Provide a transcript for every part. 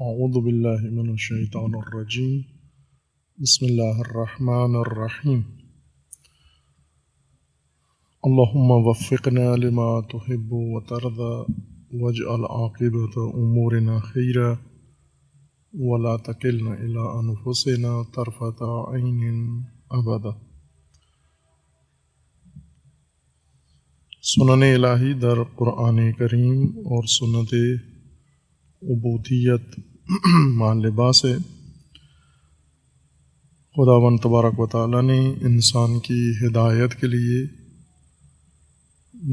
اعوذ باللہ من الشیطان الرجیم بسم اللہ الرحمن الرحیم اللہم وفقنا لما تحب وترضى واجعل عاقبۃ امورنا خیرا ولا تکلنا الی انفسنا طرفۃ عین ابدا۔ سنن الہی در قرآن کریم اور سنت عبودیت مع لباس ہے۔ خداوند تبارک و تعالیٰ نے انسان کی ہدایت کے لیے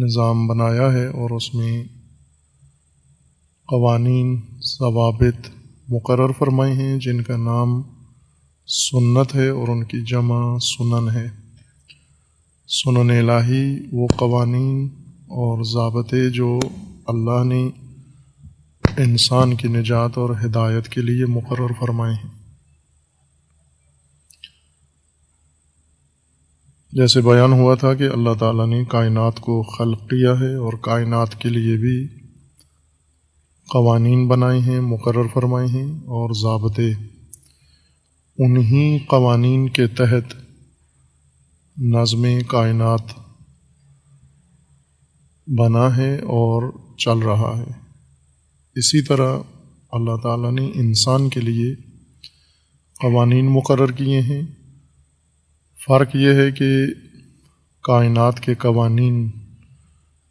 نظام بنایا ہے اور اس میں قوانین ضوابط مقرر فرمائے ہیں جن کا نام سنت ہے اور ان کی جمع سنن ہے۔ سنن الہی وہ قوانین اور ضابطے جو اللہ نے انسان کی نجات اور ہدایت کے لیے مقرر فرمائے ہیں۔ جیسے بیان ہوا تھا کہ اللہ تعالیٰ نے کائنات کو خلق کیا ہے اور کائنات کے لیے بھی قوانین بنائے ہیں، مقرر فرمائے ہیں اور ضابطے، انہی قوانین کے تحت نظم کائنات بنا ہے اور چل رہا ہے۔ اسی طرح اللہ تعالیٰ نے انسان کے لیے قوانین مقرر کیے ہیں۔ فرق یہ ہے کہ کائنات کے قوانین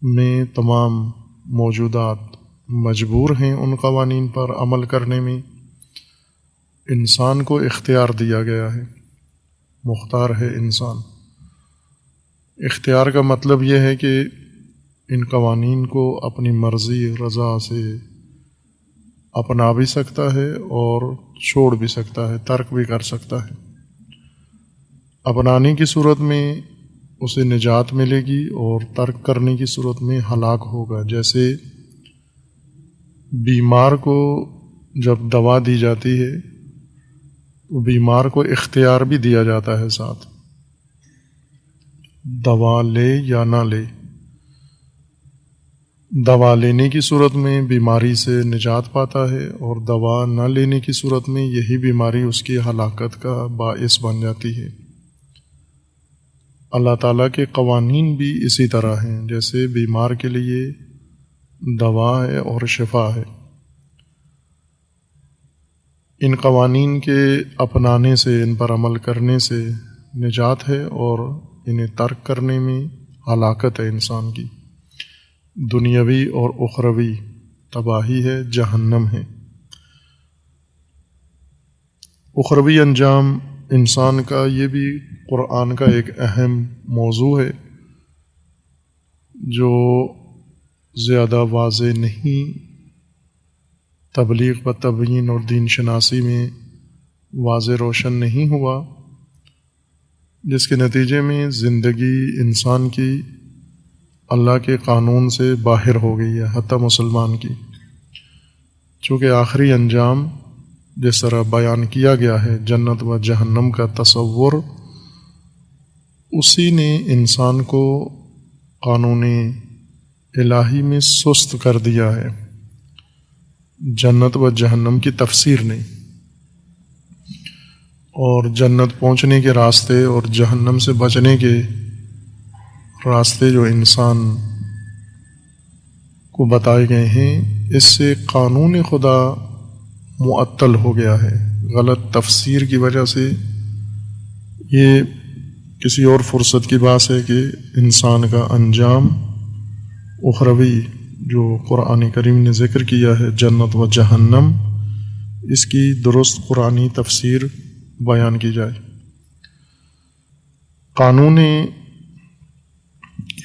میں تمام موجودات مجبور ہیں ان قوانین پر عمل کرنے میں، انسان کو اختیار دیا گیا ہے، مختار ہے انسان۔ اختیار کا مطلب یہ ہے کہ ان قوانین کو اپنی مرضی رضا سے اپنا بھی سکتا ہے اور چھوڑ بھی سکتا ہے، ترک بھی کر سکتا ہے۔ اپنانے کی صورت میں اسے نجات ملے گی اور ترک کرنے کی صورت میں ہلاک ہوگا۔ جیسے بیمار کو جب دوا دی جاتی ہے تو بیمار کو اختیار بھی دیا جاتا ہے، ساتھ دوا لے یا نہ لے۔ دوا لینے کی صورت میں بیماری سے نجات پاتا ہے اور دوا نہ لینے کی صورت میں یہی بیماری اس کی ہلاکت کا باعث بن جاتی ہے۔ اللہ تعالیٰ کے قوانین بھی اسی طرح ہیں، جیسے بیمار کے لیے دوا ہے اور شفا ہے۔ ان قوانین کے اپنانے سے، ان پر عمل کرنے سے نجات ہے اور انہیں ترک کرنے میں ہلاکت ہے انسان کی، دنیاوی اور اخروی تباہی ہے، جہنم ہے۔ اخروی انجام انسان کا یہ بھی قرآن کا ایک اہم موضوع ہے جو زیادہ واضح نہیں، تبلیغ و تبیین اور دین شناسی میں واضح روشن نہیں ہوا، جس کے نتیجے میں زندگی انسان کی اللہ کے قانون سے باہر ہو گئی ہے، حتی مسلمان کی۔ چونکہ آخری انجام جس طرح بیان کیا گیا ہے، جنت و جہنم کا تصور، اسی نے انسان کو قانون الہی میں سست کر دیا ہے، جنت و جہنم کی تفسیر نے۔ اور جنت پہنچنے کے راستے اور جہنم سے بچنے کے راستے جو انسان کو بتائے گئے ہیں، اس سے قانون خدا معطل ہو گیا ہے۔ غلط تفسیر کی وجہ سے یہ کسی اور فرصت کی بات ہے کہ انسان کا انجام اخروی جو قرآن کریم نے ذکر کیا ہے، جنت و جہنم، اس کی درست قرآنی تفسیر بیان کی جائے۔ قانون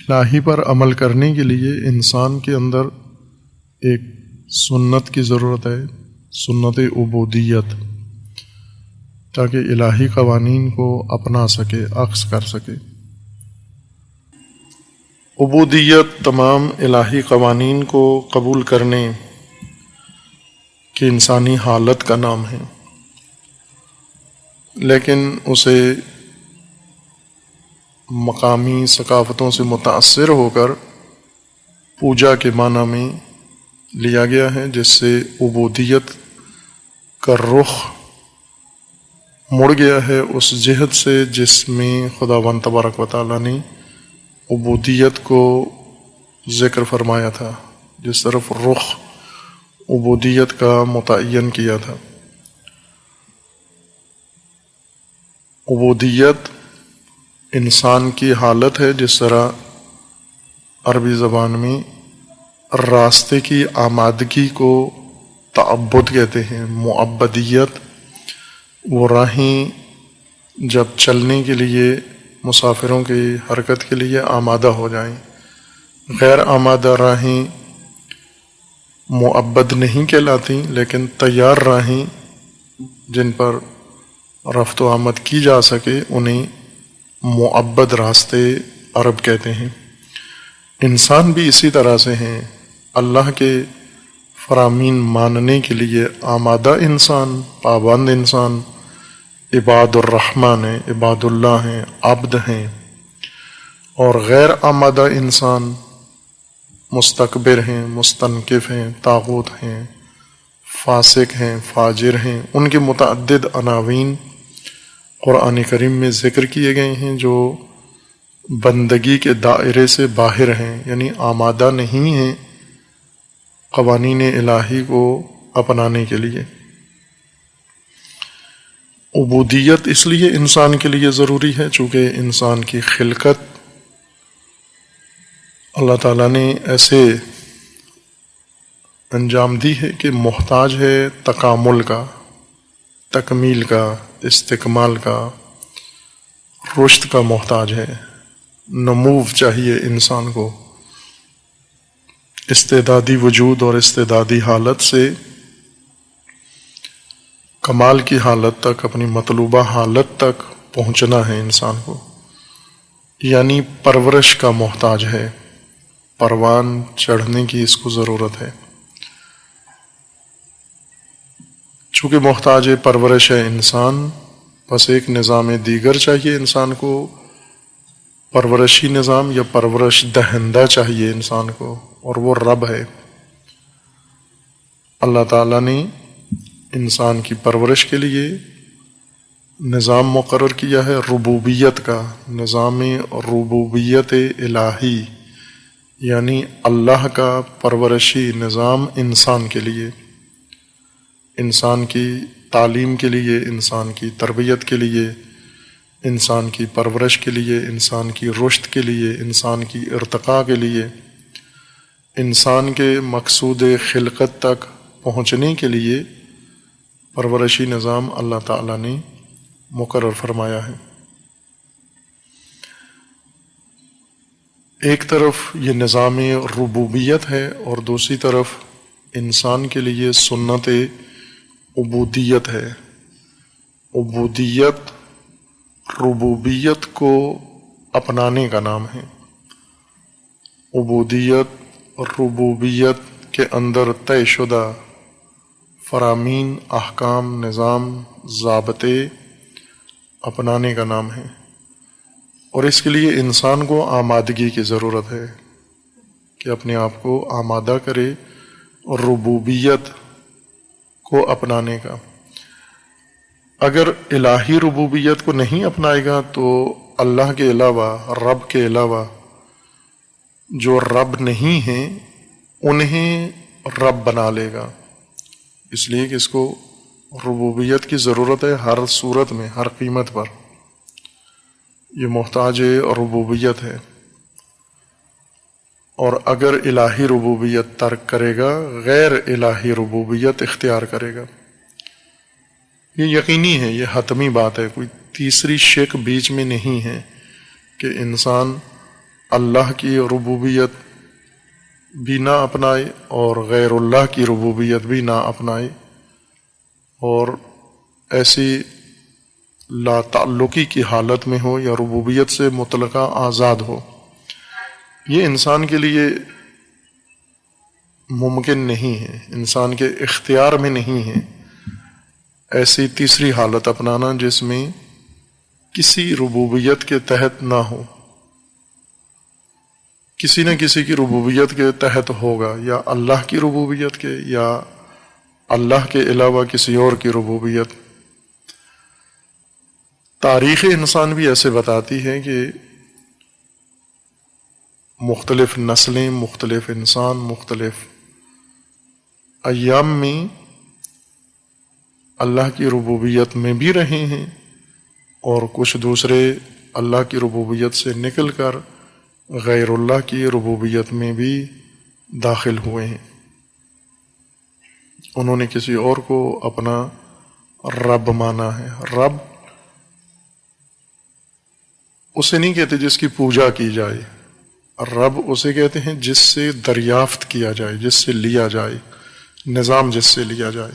الہی پر عمل کرنے کے لیے انسان کے اندر ایک سنت کی ضرورت ہے، سنت عبودیت، تاکہ الہی قوانین کو اپنا سکے، عکس کر سکے۔ عبودیت تمام الہی قوانین کو قبول کرنے کی انسانی حالت کا نام ہے، لیکن اسے مقامی ثقافتوں سے متاثر ہو کر پوجا کے معنی میں لیا گیا ہے، جس سے عبودیت کا رخ مڑ گیا ہے اس جہت سے جس میں خداوند تبارک و تعالیٰ نے عبودیت کو ذکر فرمایا تھا، جس طرف رخ عبودیت کا متعین کیا تھا۔ عبودیت انسان کی حالت ہے، جس طرح عربی زبان میں راستے کی آمادگی کو تعبد کہتے ہیں۔ معبدیت وہ راہیں جب چلنے کے لیے مسافروں کی حرکت کے لیے آمادہ ہو جائیں، غیر آمادہ راہیں معبد نہیں کہلاتی، لیکن تیار راہیں جن پر رفت و آمد کی جا سکے انہیں معبد راستے عرب کہتے ہیں۔ انسان بھی اسی طرح سے ہیں، اللہ کے فرامین ماننے کے لیے آمادہ انسان، پابند انسان عباد الرحمن ہیں، عباد اللہ ہیں، عبد ہیں، اور غیر آمادہ انسان مستکبر ہیں، مستنکف ہیں، طاغوت ہیں، فاسق ہیں، فاجر ہیں۔ ان کے متعدد عناوین قرآن کریم میں ذکر کیے گئے ہیں جو بندگی کے دائرے سے باہر ہیں، یعنی آمادہ نہیں ہیں قوانین الہی کو اپنانے کے لیے۔ عبودیت اس لیے انسان کے لیے ضروری ہے چونکہ انسان کی خلقت اللہ تعالیٰ نے ایسے انجام دی ہے کہ محتاج ہے تکامل کا، تکمیل کا، استکمال کا، رشد کا محتاج ہے، نمو چاہیے انسان کو، استعدادی وجود اور استعدادی حالت سے کمال کی حالت تک، اپنی مطلوبہ حالت تک پہنچنا ہے انسان کو، یعنی پرورش کا محتاج ہے، پروان چڑھنے کی اس کو ضرورت ہے۔ چونکہ محتاج پرورش ہے انسان، بس ایک نظام دیگر چاہیے انسان کو، پرورشی نظام یا پرورش دہندہ چاہیے انسان کو، اور وہ رب ہے۔ اللہ تعالیٰ نے انسان کی پرورش کے لیے نظام مقرر کیا ہے ربوبیت کا، نظام ربوبیت الہی، یعنی اللہ کا پرورشی نظام انسان کے لیے، انسان کی تعلیم کے لیے، انسان کی تربیت کے لیے، انسان کی پرورش کے لیے، انسان کی رشد کے لیے، انسان کی ارتقاء کے لیے، انسان کے مقصود خلقت تک پہنچنے کے لیے پرورشی نظام اللہ تعالیٰ نے مقرر فرمایا ہے۔ ایک طرف یہ نظام ربوبیت ہے اور دوسری طرف انسان کے لیے سنت عبودیت ہے۔ عبودیت ربوبیت کو اپنانے کا نام ہے۔ عبودیت ربوبیت کے اندر طے شدہ فرامین، احکام، نظام، ضابطے اپنانے کا نام ہے، اور اس کے لیے انسان کو آمادگی کی ضرورت ہے کہ اپنے آپ کو آمادہ کرے اور ربوبیت کو اپنانے کا۔ اگر الہی ربوبیت کو نہیں اپنائے گا تو اللہ کے علاوہ، رب کے علاوہ جو رب نہیں ہیں انہیں رب بنا لے گا، اس لیے کہ اس کو ربوبیت کی ضرورت ہے ہر صورت میں، ہر قیمت پر۔ یہ محتاج ربوبیت ہے، اور اگر الہی ربوبیت ترک کرے گا غیر الہی ربوبیت اختیار کرے گا۔ یہ یقینی ہے، یہ حتمی بات ہے، کوئی تیسری شک بیچ میں نہیں ہے کہ انسان اللہ کی ربوبیت بھی نہ اپنائے اور غیر اللہ کی ربوبیت بھی نہ اپنائے، اور ایسی لا تعلقی کی حالت میں ہو یا ربوبیت سے مطلقہ آزاد ہو۔ یہ انسان کے لیے ممکن نہیں ہے، انسان کے اختیار میں نہیں ہے ایسی تیسری حالت اپنانا جس میں کسی ربوبیت کے تحت نہ ہو۔ کسی نہ کسی کی ربوبیت کے تحت ہوگا، یا اللہ کی ربوبیت کے، یا اللہ کے علاوہ کسی اور کی ربوبیت۔ تاریخ انسان بھی ایسے بتاتی ہے کہ مختلف نسلیں، مختلف انسان، مختلف ایام میں اللہ کی ربوبیت میں بھی رہے ہیں، اور کچھ دوسرے اللہ کی ربوبیت سے نکل کر غیر اللہ کی ربوبیت میں بھی داخل ہوئے ہیں۔ انہوں نے کسی اور کو اپنا رب مانا ہے۔ رب اسے نہیں کہتے جس کی پوجا کی جائے، رب اسے کہتے ہیں جس سے دریافت کیا جائے، جس سے لیا جائے، نظام جس سے لیا جائے،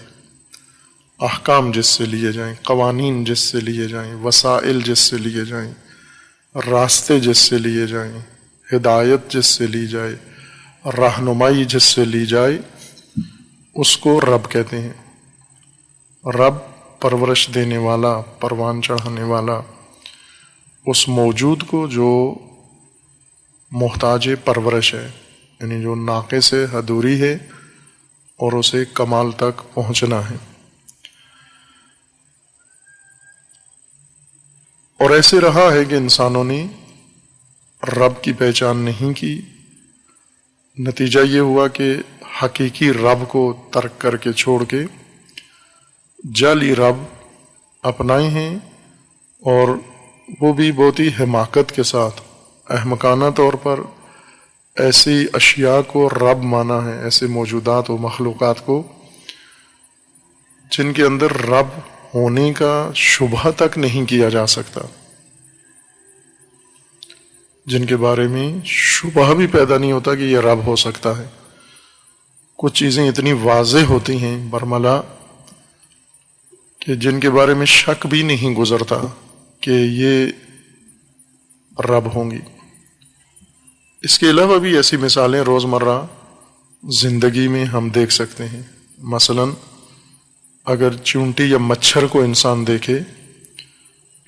احکام جس سے لیے جائیں، قوانین جس سے لیے جائیں، وسائل جس سے لیے جائیں، راستے جس سے لیے جائیں، ہدایت جس سے لی جائے، رہنمائی جس سے لی جائے، اس کو رب کہتے ہیں۔ رب پرورش دینے والا، پروان چڑھانے والا، اس موجود کو جو محتاج پرورش ہے، یعنی جو ناقص ہے، حدوری ہے، اور اسے کمال تک پہنچنا ہے۔ اور ایسے رہا ہے کہ انسانوں نے رب کی پہچان نہیں کی، نتیجہ یہ ہوا کہ حقیقی رب کو ترک کر کے، چھوڑ کے جعلی رب اپنائے ہیں، اور وہ بھی بہت ہی حماقت کے ساتھ، احمقانہ طور پر ایسی اشیاء کو رب مانا ہے، ایسے موجودات و مخلوقات کو جن کے اندر رب ہونے کا شبہ تک نہیں کیا جا سکتا، جن کے بارے میں شبہ بھی پیدا نہیں ہوتا کہ یہ رب ہو سکتا ہے۔ کچھ چیزیں اتنی واضح ہوتی ہیں برملا کہ جن کے بارے میں شک بھی نہیں گزرتا کہ یہ رب ہوں گی۔ اس کے علاوہ بھی ایسی مثالیں روزمرہ زندگی میں ہم دیکھ سکتے ہیں۔ مثلا اگر چونٹی یا مچھر کو انسان دیکھے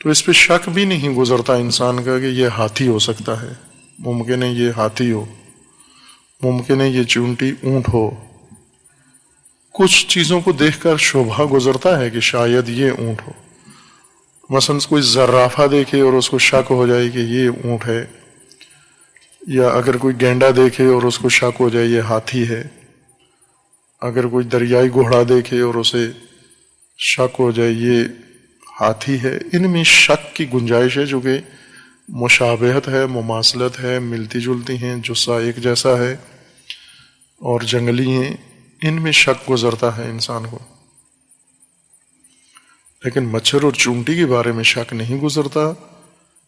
تو اس پہ شک بھی نہیں گزرتا انسان کا کہ یہ ہاتھی ہو سکتا ہے، ممکن ہے یہ ہاتھی ہو، ممکن ہے یہ چونٹی اونٹ ہو۔ کچھ چیزوں کو دیکھ کر شبہ گزرتا ہے کہ شاید یہ اونٹ ہو۔ مثلا کوئی زرافہ دیکھے اور اس کو شک ہو جائے کہ یہ اونٹ ہے، یا اگر کوئی گینڈا دیکھے اور اس کو شک ہو جائے یہ ہاتھی ہے، اگر کوئی دریائی گھوڑا دیکھے اور اسے شک ہو جائے یہ ہاتھی ہے۔ ان میں شک کی گنجائش ہے، جو کہ مشابہت ہے، مماثلت ہے، ملتی جلتی ہیں، جسہ ایک جیسا ہے اور جنگلی ہیں، ان میں شک گزرتا ہے انسان کو۔ لیکن مچھر اور چونٹی کے بارے میں شک نہیں گزرتا۔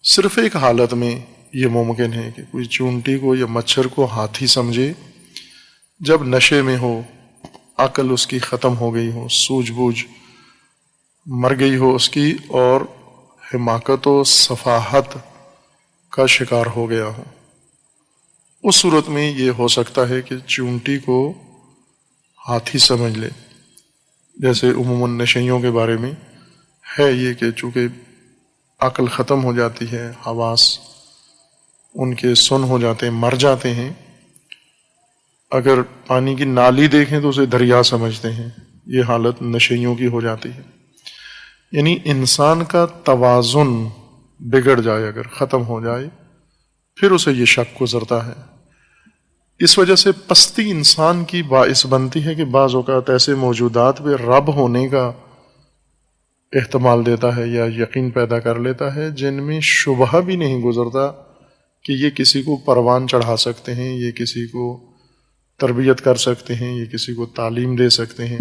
صرف ایک حالت میں یہ ممکن ہے کہ کوئی چونٹی کو یا مچھر کو ہاتھی سمجھے، جب نشے میں ہو، عقل اس کی ختم ہو گئی ہو، سوجھ بوجھ مر گئی ہو اس کی، اور حماقت و سفاہت کا شکار ہو گیا ہو۔ اس صورت میں یہ ہو سکتا ہے کہ چونٹی کو ہاتھی سمجھ لے۔ جیسے عموماً نشیوں کے بارے میں ہے یہ کہ چونکہ عقل ختم ہو جاتی ہے، حواس ان کے سن ہو جاتے ہیں، مر جاتے ہیں، اگر پانی کی نالی دیکھیں تو اسے دریا سمجھتے ہیں۔ یہ حالت نشیوں کی ہو جاتی ہے۔ یعنی انسان کا توازن بگڑ جائے، اگر ختم ہو جائے، پھر اسے یہ شک گزرتا ہے۔ اس وجہ سے پستی انسان کی باعث بنتی ہے کہ بعض اوقات ایسے موجودات پہ رب ہونے کا احتمال دیتا ہے یا یقین پیدا کر لیتا ہے جن میں شبہ بھی نہیں گزرتا کہ یہ کسی کو پروان چڑھا سکتے ہیں، یہ کسی کو تربیت کر سکتے ہیں، یہ کسی کو تعلیم دے سکتے ہیں۔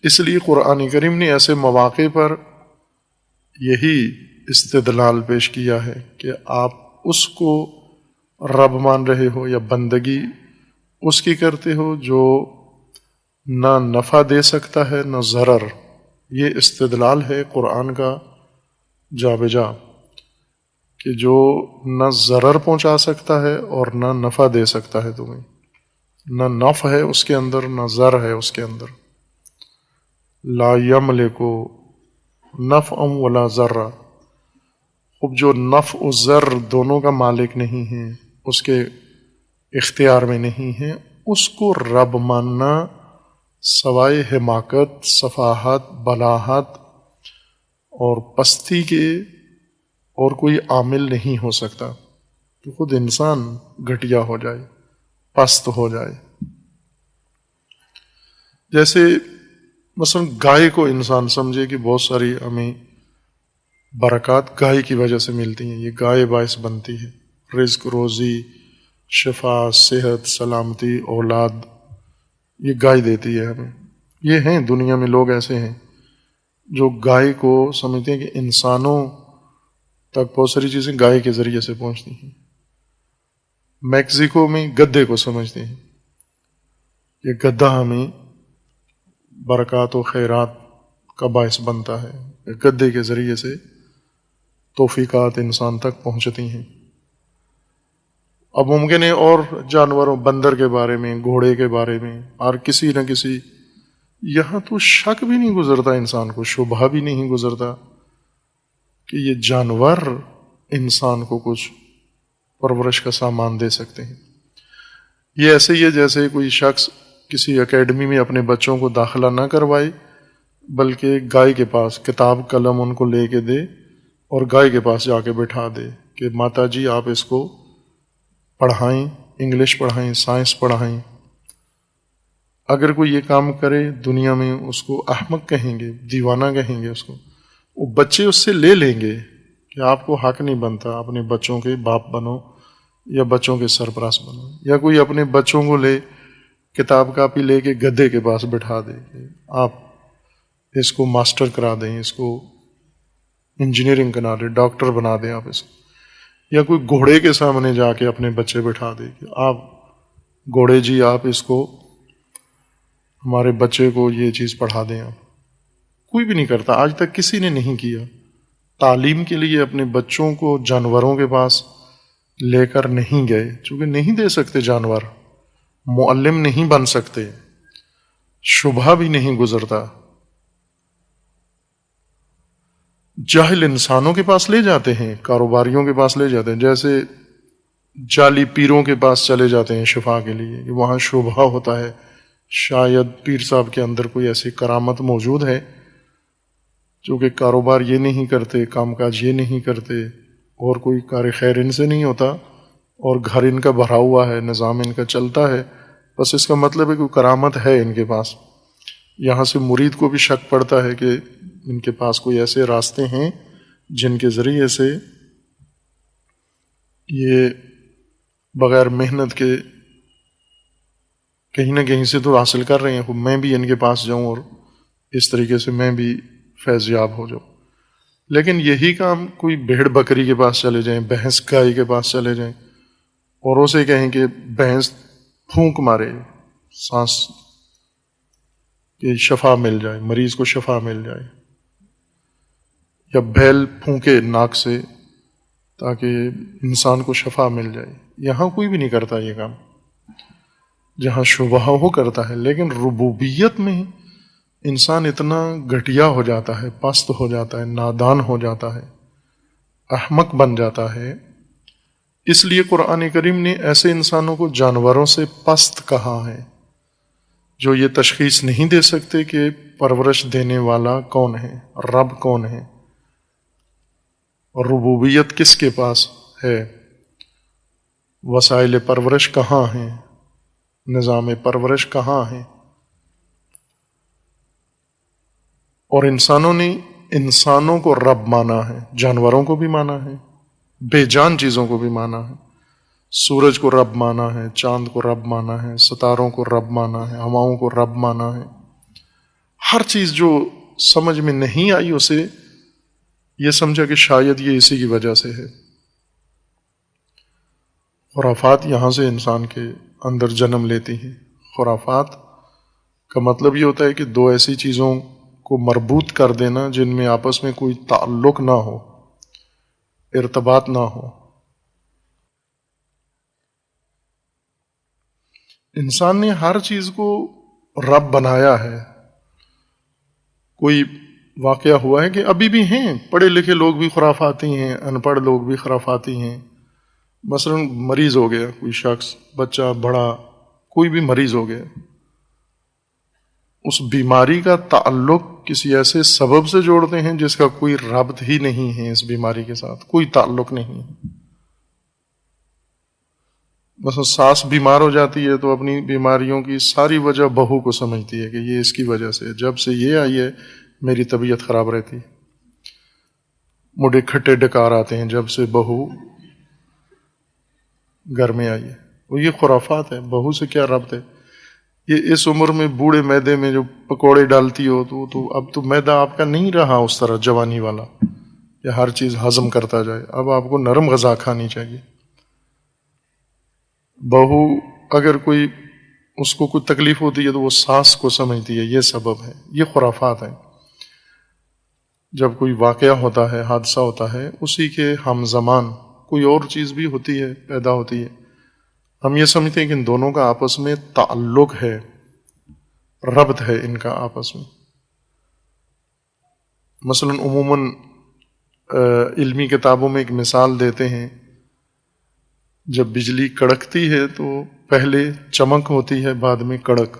اس لیے قرآن کریم نے ایسے مواقع پر یہی استدلال پیش کیا ہے کہ آپ اس کو رب مان رہے ہو یا بندگی اس کی کرتے ہو جو نہ نفع دے سکتا ہے نہ ضرر۔ یہ استدلال ہے قرآن کا جا بجا کہ جو نہ ضرر پہنچا سکتا ہے اور نہ نفع دے سکتا ہے تمہیں، نہ نفع ہے اس کے اندر نہ ضر ہے اس کے اندر۔ لا یملک نفعا ولا ضرا، اب جو نفع و ضر دونوں کا مالک نہیں ہے، اس کے اختیار میں نہیں ہے، اس کو رب ماننا سوائے حماقت، صفاحت، بلاہت اور پستی کے اور کوئی عامل نہیں ہو سکتا کہ خود انسان گھٹیا ہو جائے، پست ہو جائے۔ جیسے مثلا گائے کو انسان سمجھے کہ بہت ساری ہمیں برکات گائے کی وجہ سے ملتی ہیں، یہ گائے باعث بنتی ہے، رزق، روزی، شفا، صحت، سلامتی، اولاد، یہ گائے دیتی ہے ہمیں۔ یہ ہیں دنیا میں لوگ ایسے ہیں جو گائے کو سمجھتے ہیں کہ انسانوں تک بہت ساری چیزیں گائے کے ذریعے سے پہنچتی ہیں۔ میکسیکو میں گدھے کو سمجھتے ہیں، یہ گدھا ہمیں برکات و خیرات کا باعث بنتا ہے، گدھے کے ذریعے سے توفیقات انسان تک پہنچتی ہیں۔ اب ممکن ہے اور جانوروں، بندر کے بارے میں، گھوڑے کے بارے میں، اور کسی نہ کسی، یہاں تو شک بھی نہیں گزرتا انسان کو، شبہ بھی نہیں گزرتا کہ یہ جانور انسان کو کچھ پرورش کا سامان دے سکتے ہیں۔ یہ ایسے ہی ہے جیسے کوئی شخص کسی اکیڈمی میں اپنے بچوں کو داخلہ نہ کروائے، بلکہ گائے کے پاس کتاب قلم ان کو لے کے دے اور گائے کے پاس جا کے بٹھا دے کہ ماتا جی آپ اس کو پڑھائیں، انگلش پڑھائیں، سائنس پڑھائیں۔ اگر کوئی یہ کام کرے دنیا میں اس کو احمق کہیں گے، دیوانہ کہیں گے اس کو، وہ بچے اس سے لے لیں گے کہ آپ کو حق نہیں بنتا، اپنے بچوں کے باپ بنو یا بچوں کے سرپرست بنو۔ یا کوئی اپنے بچوں کو لے کتاب کاپی لے کے گدھے کے پاس بٹھا دے کہ آپ اس کو ماسٹر کرا دیں، اس کو انجینئرنگ کرا دیں، ڈاکٹر بنا دیں آپ اس کو۔ یا کوئی گھوڑے کے سامنے جا کے اپنے بچے بٹھا دے کہ آپ گھوڑے جی آپ اس کو، ہمارے بچے کو یہ چیز پڑھا دیں۔ آپ کوئی بھی نہیں کرتا، آج تک کسی نے نہیں کیا۔ تعلیم کے لیے اپنے بچوں کو جانوروں کے پاس لے کر نہیں گئے، چونکہ نہیں دے سکتے، جانور معلم نہیں بن سکتے، شبہ بھی نہیں گزرتا۔ جاہل انسانوں کے پاس لے جاتے ہیں، کاروباریوں کے پاس لے جاتے ہیں، جیسے جعلی پیروں کے پاس چلے جاتے ہیں شفا کے لیے، کہ وہاں شبہ ہوتا ہے شاید پیر صاحب کے اندر کوئی ایسی کرامت موجود ہے، چونکہ کاروبار یہ نہیں کرتے، کام کاج یہ نہیں کرتے، اور کوئی کار خیر ان سے نہیں ہوتا، اور گھر ان کا بھرا ہوا ہے، نظام ان کا چلتا ہے، بس اس کا مطلب ہے کوئی کرامت ہے ان کے پاس۔ یہاں سے مرید کو بھی شک پڑتا ہے کہ ان کے پاس کوئی ایسے راستے ہیں جن کے ذریعے سے یہ بغیر محنت کے کہیں نہ کہیں سے تو حاصل کر رہے ہیں، میں بھی ان کے پاس جاؤں اور اس طریقے سے میں بھی فیض یاب ہو جاؤں۔ لیکن یہی کام کوئی بھیڑ بکری کے پاس چلے جائیں، بھینس گائے کے پاس چلے جائیں اور اسے کہیں کہ بھینس پھونک مارے سانس کہ شفا مل جائے، مریض کو شفا مل جائے، یا بیل پھونکے ناک سے تاکہ انسان کو شفا مل جائے، یہاں کوئی بھی نہیں کرتا یہ کام۔ جہاں شبہ ہو کرتا ہے، لیکن ربوبیت میں انسان اتنا گھٹیا ہو جاتا ہے، پست ہو جاتا ہے، نادان ہو جاتا ہے، احمق بن جاتا ہے۔ اس لیے قرآن کریم نے ایسے انسانوں کو جانوروں سے پست کہا ہے، جو یہ تشخیص نہیں دے سکتے کہ پرورش دینے والا کون ہے، رب کون ہے، اور ربوبیت کس کے پاس ہے، وسائل پرورش کہاں ہیں، نظام پرورش کہاں ہے۔ اور انسانوں نے انسانوں کو رب مانا ہے، جانوروں کو بھی مانا ہے، بے جان چیزوں کو بھی مانا ہے، سورج کو رب مانا ہے، چاند کو رب مانا ہے، ستاروں کو رب مانا ہے، ہواؤں کو رب مانا ہے۔ ہر چیز جو سمجھ میں نہیں آئی اسے یہ سمجھا کہ شاید یہ اسی کی وجہ سے ہے۔ خرافات یہاں سے انسان کے اندر جنم لیتی ہیں۔ خرافات کا مطلب یہ ہوتا ہے کہ دو ایسی چیزوں کو مربوط کر دینا جن میں آپس میں کوئی تعلق نہ ہو، ارتباط نہ ہو۔ انسان نے ہر چیز کو رب بنایا ہے۔ کوئی واقعہ ہوا ہے کہ ابھی بھی ہیں پڑھے لکھے لوگ بھی خرافاتی ہیں، ان پڑھ لوگ بھی خرافاتی ہیں۔ مثلا مریض ہو گیا کوئی شخص، بچہ بڑا، کوئی بھی مریض ہو گیا، اس بیماری کا تعلق کسی ایسے سبب سے جوڑتے ہیں جس کا کوئی ربط ہی نہیں ہے اس بیماری کے ساتھ، کوئی تعلق نہیں ہے۔ مثلا ساس بیمار ہو جاتی ہے تو اپنی بیماریوں کی ساری وجہ بہو کو سمجھتی ہے کہ یہ اس کی وجہ سے، جب سے یہ آئی ہے میری طبیعت خراب رہتی ہے۔ مجھے کھٹے ڈکار آتے ہیں جب سے بہو گھر میں آئی ہے۔ وہ یہ خرافات ہے، بہو سے کیا ربط ہے؟ یہ اس عمر میں بوڑھے میدے میں جو پکوڑے ڈالتی ہو تو اب تو میدا آپ کا نہیں رہا اس طرح جوانی والا کہ ہر چیز ہضم کرتا جائے، اب آپ کو نرم غذا کھانی چاہیے۔ بہو اگر اس کو کوئی تکلیف ہوتی ہے تو وہ ساس کو سمجھتی ہے یہ سبب ہے۔ یہ خرافات ہیں۔ جب کوئی واقعہ ہوتا ہے، حادثہ ہوتا ہے، اسی کے ہم زمان کوئی اور چیز بھی ہوتی ہے، پیدا ہوتی ہے، ہم یہ سمجھتے ہیں کہ ان دونوں کا آپس میں تعلق ہے، ربط ہے ان کا آپس میں۔ مثلا عموماً علمی کتابوں میں ایک مثال دیتے ہیں، جب بجلی کڑکتی ہے تو پہلے چمک ہوتی ہے، بعد میں کڑک۔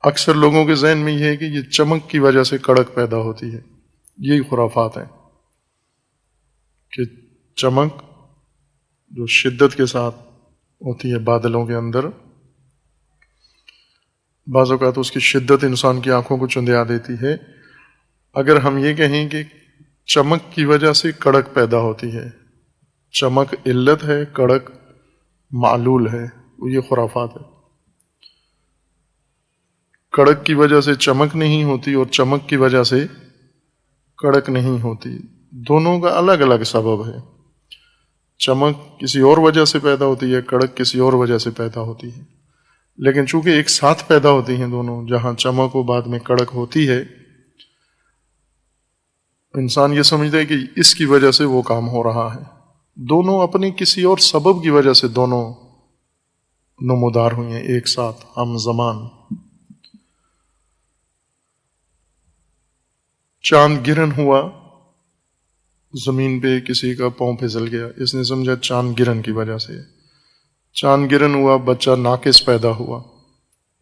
اکثر لوگوں کے ذہن میں یہ ہے کہ یہ چمک کی وجہ سے کڑک پیدا ہوتی ہے۔ یہی خرافات ہیں کہ چمک جو شدت کے ساتھ ہوتی ہے بادلوں کے اندر، بعض اوقات اس کی شدت انسان کی آنکھوں کو چندیا دیتی ہے۔ اگر ہم یہ کہیں کہ چمک کی وجہ سے کڑک پیدا ہوتی ہے، چمک علت ہے، کڑک معلول ہے، وہ یہ خرافات ہے۔ کڑک کی وجہ سے چمک نہیں ہوتی اور چمک کی وجہ سے کڑک نہیں ہوتی، دونوں کا الگ الگ سبب ہے۔ چمک کسی اور وجہ سے پیدا ہوتی ہے، کڑک کسی اور وجہ سے پیدا ہوتی ہے، لیکن چونکہ ایک ساتھ پیدا ہوتی ہیں دونوں، جہاں چمک و بعد میں کڑک ہوتی ہے، انسان یہ سمجھتا ہے کہ اس کی وجہ سے وہ کام ہو رہا ہے۔ دونوں اپنے کسی اور سبب کی وجہ سے دونوں نمودار ہوئی ہیں ایک ساتھ ہم زمان۔ چاند گرہن ہوا، زمین پہ کسی کا پاؤں پھسل گیا، اس نے سمجھا چاند گرہن کی وجہ سے۔ چاند گرہن ہوا، بچہ ناقص پیدا ہوا،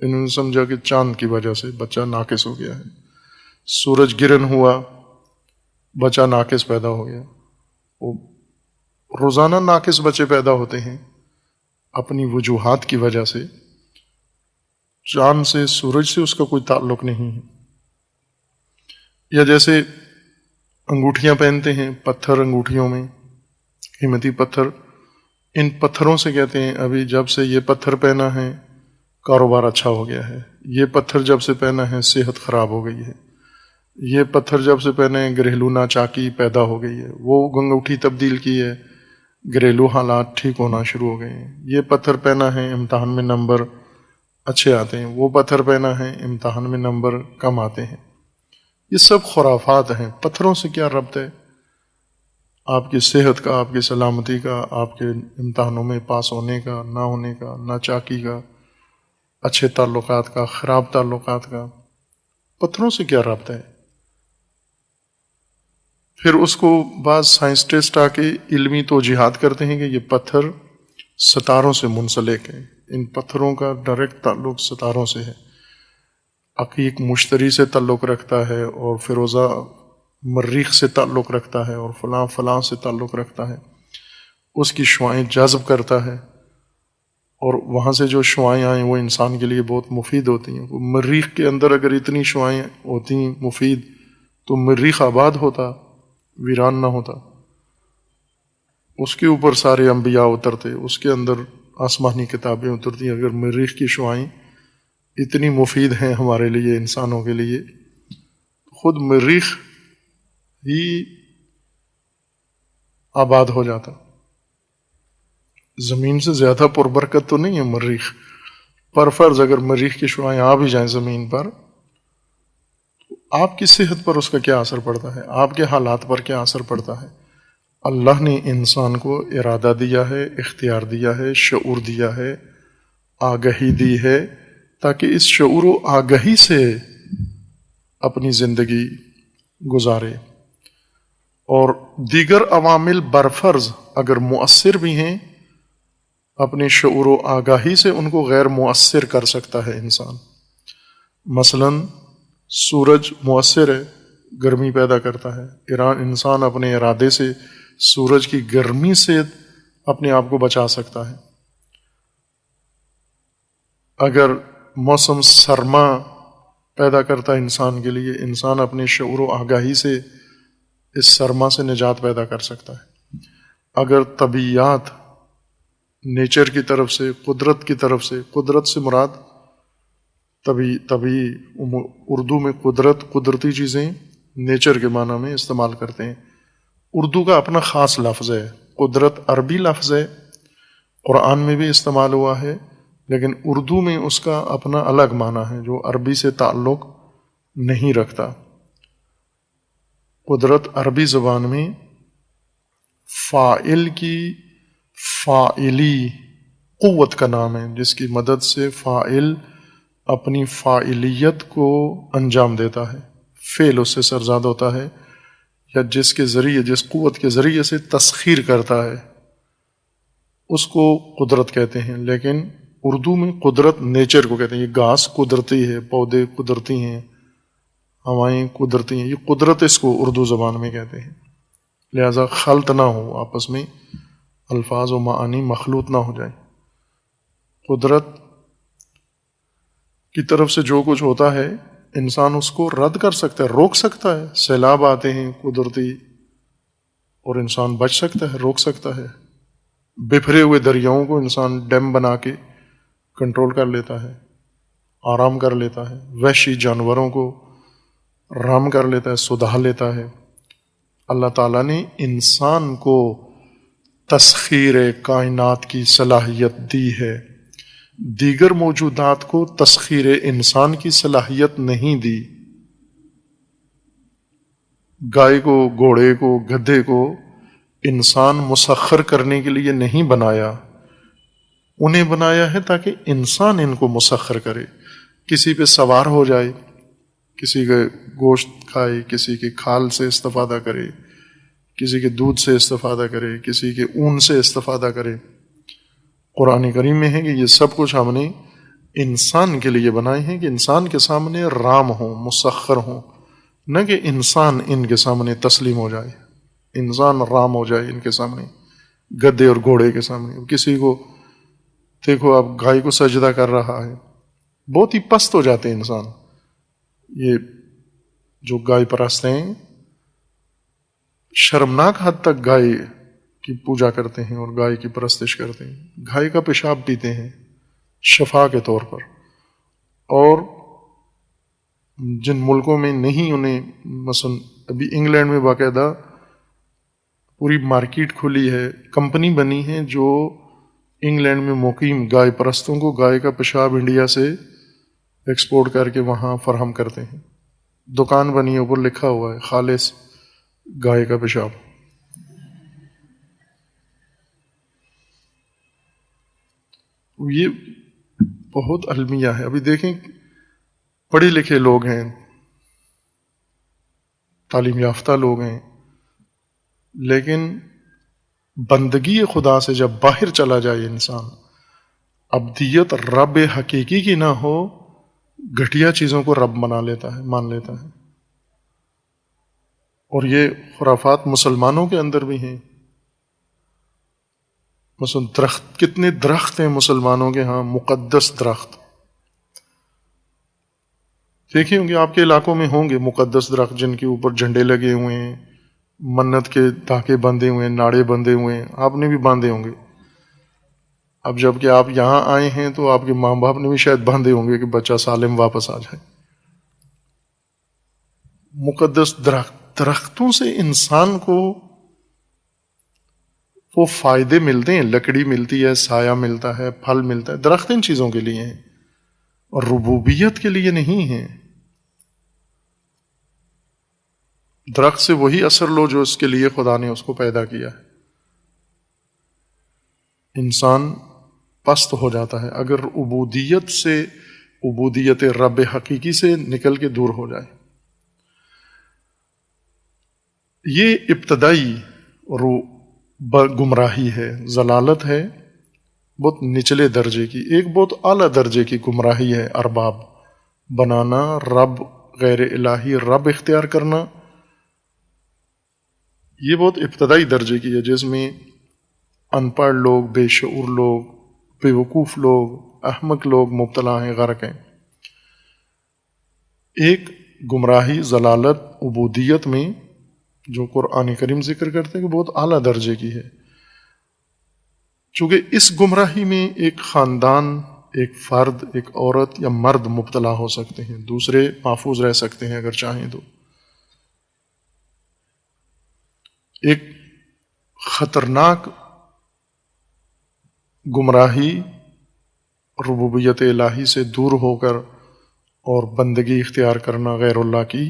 انہوں نے سمجھا کہ چاند کی وجہ سے بچہ ناقص ہو گیا ہے۔ سورج گرہن ہوا، بچہ ناقص پیدا ہو گیا۔ وہ روزانہ ناقص بچے پیدا ہوتے ہیں اپنی وجوہات کی وجہ سے، چاند سے سورج سے اس کا کوئی تعلق نہیں ہے۔ یا جیسے انگوٹھیاں پہنتے ہیں، پتھر انگوٹھیوں میں، قیمتی پتھر، ان پتھروں سے کہتے ہیں ابھی جب سے یہ پتھر پہنا ہے کاروبار اچھا ہو گیا ہے، یہ پتھر جب سے پہنا ہے صحت خراب ہو گئی ہے، یہ پتھر جب سے پہنے گھریلو ناچاکی پیدا ہو گئی ہے، وہ انگوٹھی تبدیل کی ہے، گھریلو حالات ٹھیک ہونا شروع ہو گئے ہیں، یہ پتھر پہنا ہے امتحان میں نمبر اچھے آتے ہیں، وہ پتھر پہنا ہے امتحان میں نمبر کم آتے ہیں۔ یہ سب خرافات ہیں۔ پتھروں سے کیا ربط ہے؟ آپ کی صحت کا، آپ کی سلامتی کا، آپ کے امتحانوں میں پاس ہونے کا، نہ ہونے کا، ناچاکی کا، اچھے تعلقات کا، خراب تعلقات کا، پتھروں سے کیا ربط ہے؟ پھر اس کو بعض سائنسٹسٹ آ کے علمی توجیحات کرتے ہیں کہ یہ پتھر ستاروں سے منسلک ہے، ان پتھروں کا ڈائریکٹ تعلق ستاروں سے ہے، عقیق مشتری سے تعلق رکھتا ہے، اور فیروزہ مریخ سے تعلق رکھتا ہے، اور فلاں فلاں سے تعلق رکھتا ہے، اس کی شعائیں جذب کرتا ہے، اور وہاں سے جو شعائیں آئیں وہ انسان کے لیے بہت مفید ہوتی ہیں۔ مریخ کے اندر اگر اتنی شعائیں ہوتی ہیں مفید تو مریخ آباد ہوتا، ویران نہ ہوتا، اس کے اوپر سارے انبیاء اترتے، اس کے اندر آسمانی کتابیں اترتی ہیں۔ اگر مریخ کی شعائیں اتنی مفید ہیں ہمارے لیے، انسانوں کے لیے، خود مریخ ہی آباد ہو جاتا۔ زمین سے زیادہ پربرکت تو نہیں ہے مریخ، پر فرض اگر مریخ کی شعائیں آ بھی جائیں زمین پر، تو آپ کی صحت پر اس کا کیا اثر پڑتا ہے؟ آپ کے حالات پر کیا اثر پڑتا ہے؟ اللہ نے انسان کو ارادہ دیا ہے، اختیار دیا ہے، شعور دیا ہے، آگہی دی ہے، تاکہ اس شعور و آگہی سے اپنی زندگی گزارے، اور دیگر عوامل برفرض اگر مؤثر بھی ہیں، اپنی شعور و آگاہی سے ان کو غیر مؤثر کر سکتا ہے انسان۔ مثلا سورج مؤثر ہے، گرمی پیدا کرتا ہے، انسان اپنے ارادے سے سورج کی گرمی سے اپنے آپ کو بچا سکتا ہے۔ اگر موسم سرما پیدا کرتا ہے انسان کے لیے، انسان اپنے شعور و آگاہی سے اس سرما سے نجات پیدا کر سکتا ہے۔ اگر طبیعیات نیچر کی طرف سے، قدرت کی طرف سے، قدرت سے مراد طبی اردو میں قدرتی چیزیں نیچر کے معنی میں استعمال کرتے ہیں۔ اردو کا اپنا خاص لفظ ہے، قدرت عربی لفظ ہے، قرآن میں بھی استعمال ہوا ہے، لیکن اردو میں اس کا اپنا الگ معنی ہے جو عربی سے تعلق نہیں رکھتا۔ قدرت عربی زبان میں فاعل کی فاعلی قوت کا نام ہے، جس کی مدد سے فاعل اپنی فاعلیت کو انجام دیتا ہے، فعل اس سے سرزاد ہوتا ہے، یا جس کے ذریعے، جس قوت کے ذریعے سے تسخیر کرتا ہے اس کو قدرت کہتے ہیں۔ لیکن اردو میں قدرت نیچر کو کہتے ہیں۔ یہ گھاس قدرتی ہے، پودے قدرتی ہیں، ہوائیں قدرتی ہیں، یہ قدرت اس کو اردو زبان میں کہتے ہیں۔ لہذا خلط نہ ہو، آپس میں الفاظ و معانی مخلوط نہ ہو جائیں۔ قدرت کی طرف سے جو کچھ ہوتا ہے انسان اس کو رد کر سکتا ہے، روک سکتا ہے۔ سیلاب آتے ہیں قدرتی، اور انسان بچ سکتا ہے، روک سکتا ہے۔ بکھرے ہوئے دریاؤں کو انسان ڈیم بنا کے کنٹرول کر لیتا ہے، آرام کر لیتا ہے۔ وحشی جانوروں کو رام کر لیتا ہے، سدھا لیتا ہے۔ اللہ تعالیٰ نے انسان کو تسخیر کائنات کی صلاحیت دی ہے، دیگر موجودات کو تسخیر انسان کی صلاحیت نہیں دی۔ گائے کو، گھوڑے کو، گدھے کو انسان مسخر کرنے کے لیے نہیں بنایا، انہیں بنایا ہے تاکہ انسان ان کو مسخر کرے، کسی پہ سوار ہو جائے، کسی کے گوشت کھائے، کسی کے کھال سے استفادہ کرے، کسی کے دودھ سے استفادہ کرے، کسی کے اون سے استفادہ کرے۔ قرآن کریم میں ہے کہ یہ سب کچھ ہم نے انسان کے لیے بنائے ہیں کہ انسان کے سامنے رام ہوں، مسخر ہوں، نہ کہ انسان ان کے سامنے تسلیم ہو جائے، انسان رام ہو جائے ان کے سامنے، گدھے اور گھوڑے کے سامنے۔ کسی کو دیکھو آپ گائے کو سجدہ کر رہا ہے، بہت ہی پست ہو جاتے ہیں انسان۔ یہ جو گائے پرست ہیں شرمناک حد تک گائے کی پوجا کرتے ہیں اور گائے کی پرستش کرتے ہیں، گائے کا پیشاب پیتے ہیں شفا کے طور پر۔ اور جن ملکوں میں نہیں، انہیں مثلا ابھی انگلینڈ میں باقاعدہ پوری مارکیٹ کھلی ہے، کمپنی بنی ہے جو انگلینڈ میں مقیم گائے پرستوں کو گائے کا پیشاب انڈیا سے ایکسپورٹ کر کے وہاں فراہم کرتے ہیں۔ دکان بنی ہے، اوپر لکھا ہوا ہے خالص گائے کا پیشاب۔ یہ بہت المیہ ہے۔ ابھی دیکھیں پڑھے لکھے لوگ ہیں، تعلیم یافتہ لوگ ہیں، لیکن بندگی خدا سے جب باہر چلا جائے انسان، ابدیت رب حقیقی کی نہ ہو، گھٹیا چیزوں کو رب مان لیتا ہے۔ اور یہ خرافات مسلمانوں کے اندر بھی ہیں۔ مثلا درخت، کتنے درخت ہیں مسلمانوں کے ہاں، مقدس درخت دیکھیں ہوں گے، آپ کے علاقوں میں ہوں گے مقدس درخت جن کے اوپر جھنڈے لگے ہوئے ہیں، منت کے دھاگے بندھے ہوئے ہیں، ناڑے بندھے ہوئے ہیں، آپ نے بھی باندھے ہوں گے۔ اب جب کہ آپ یہاں آئے ہیں تو آپ کے ماں باپ نے بھی شاید باندھے ہوں گے کہ بچہ سالم واپس آ جائے۔ مقدس درختوں سے انسان کو وہ فائدے ملتے ہیں، لکڑی ملتی ہے، سایہ ملتا ہے، پھل ملتا ہے۔ درخت ان چیزوں کے لیے ہیں اور ربوبیت کے لیے نہیں ہیں۔ درخت سے وہی اثر لو جو اس کے لیے خدا نے اس کو پیدا کیا ہے۔ انسان پست ہو جاتا ہے اگر عبودیت سے، عبودیت رب حقیقی سے نکل کے دور ہو جائے۔ یہ ابتدائی گمراہی ہے، ضلالت ہے، بہت نچلے درجے کی، ایک بہت اعلیٰ درجے کی گمراہی ہے ارباب بنانا، رب غیر الہی رب اختیار کرنا. یہ بہت ابتدائی درجے کی ہے جس میں ان پڑھ لوگ، بے شعور لوگ، بے وقوف لوگ، احمق لوگ مبتلا ہیں، غرق ہیں. ایک گمراہی ضلالت عبودیت میں جو قرآن کریم ذکر کرتے ہیں کہ بہت اعلیٰ درجے کی ہے. چونکہ اس گمراہی میں ایک خاندان، ایک فرد، ایک عورت یا مرد مبتلا ہو سکتے ہیں، دوسرے محفوظ رہ سکتے ہیں اگر چاہیں تو. ایک خطرناک گمراہی ربوبیت الہی سے دور ہو کر اور بندگی اختیار کرنا غیر اللہ کی،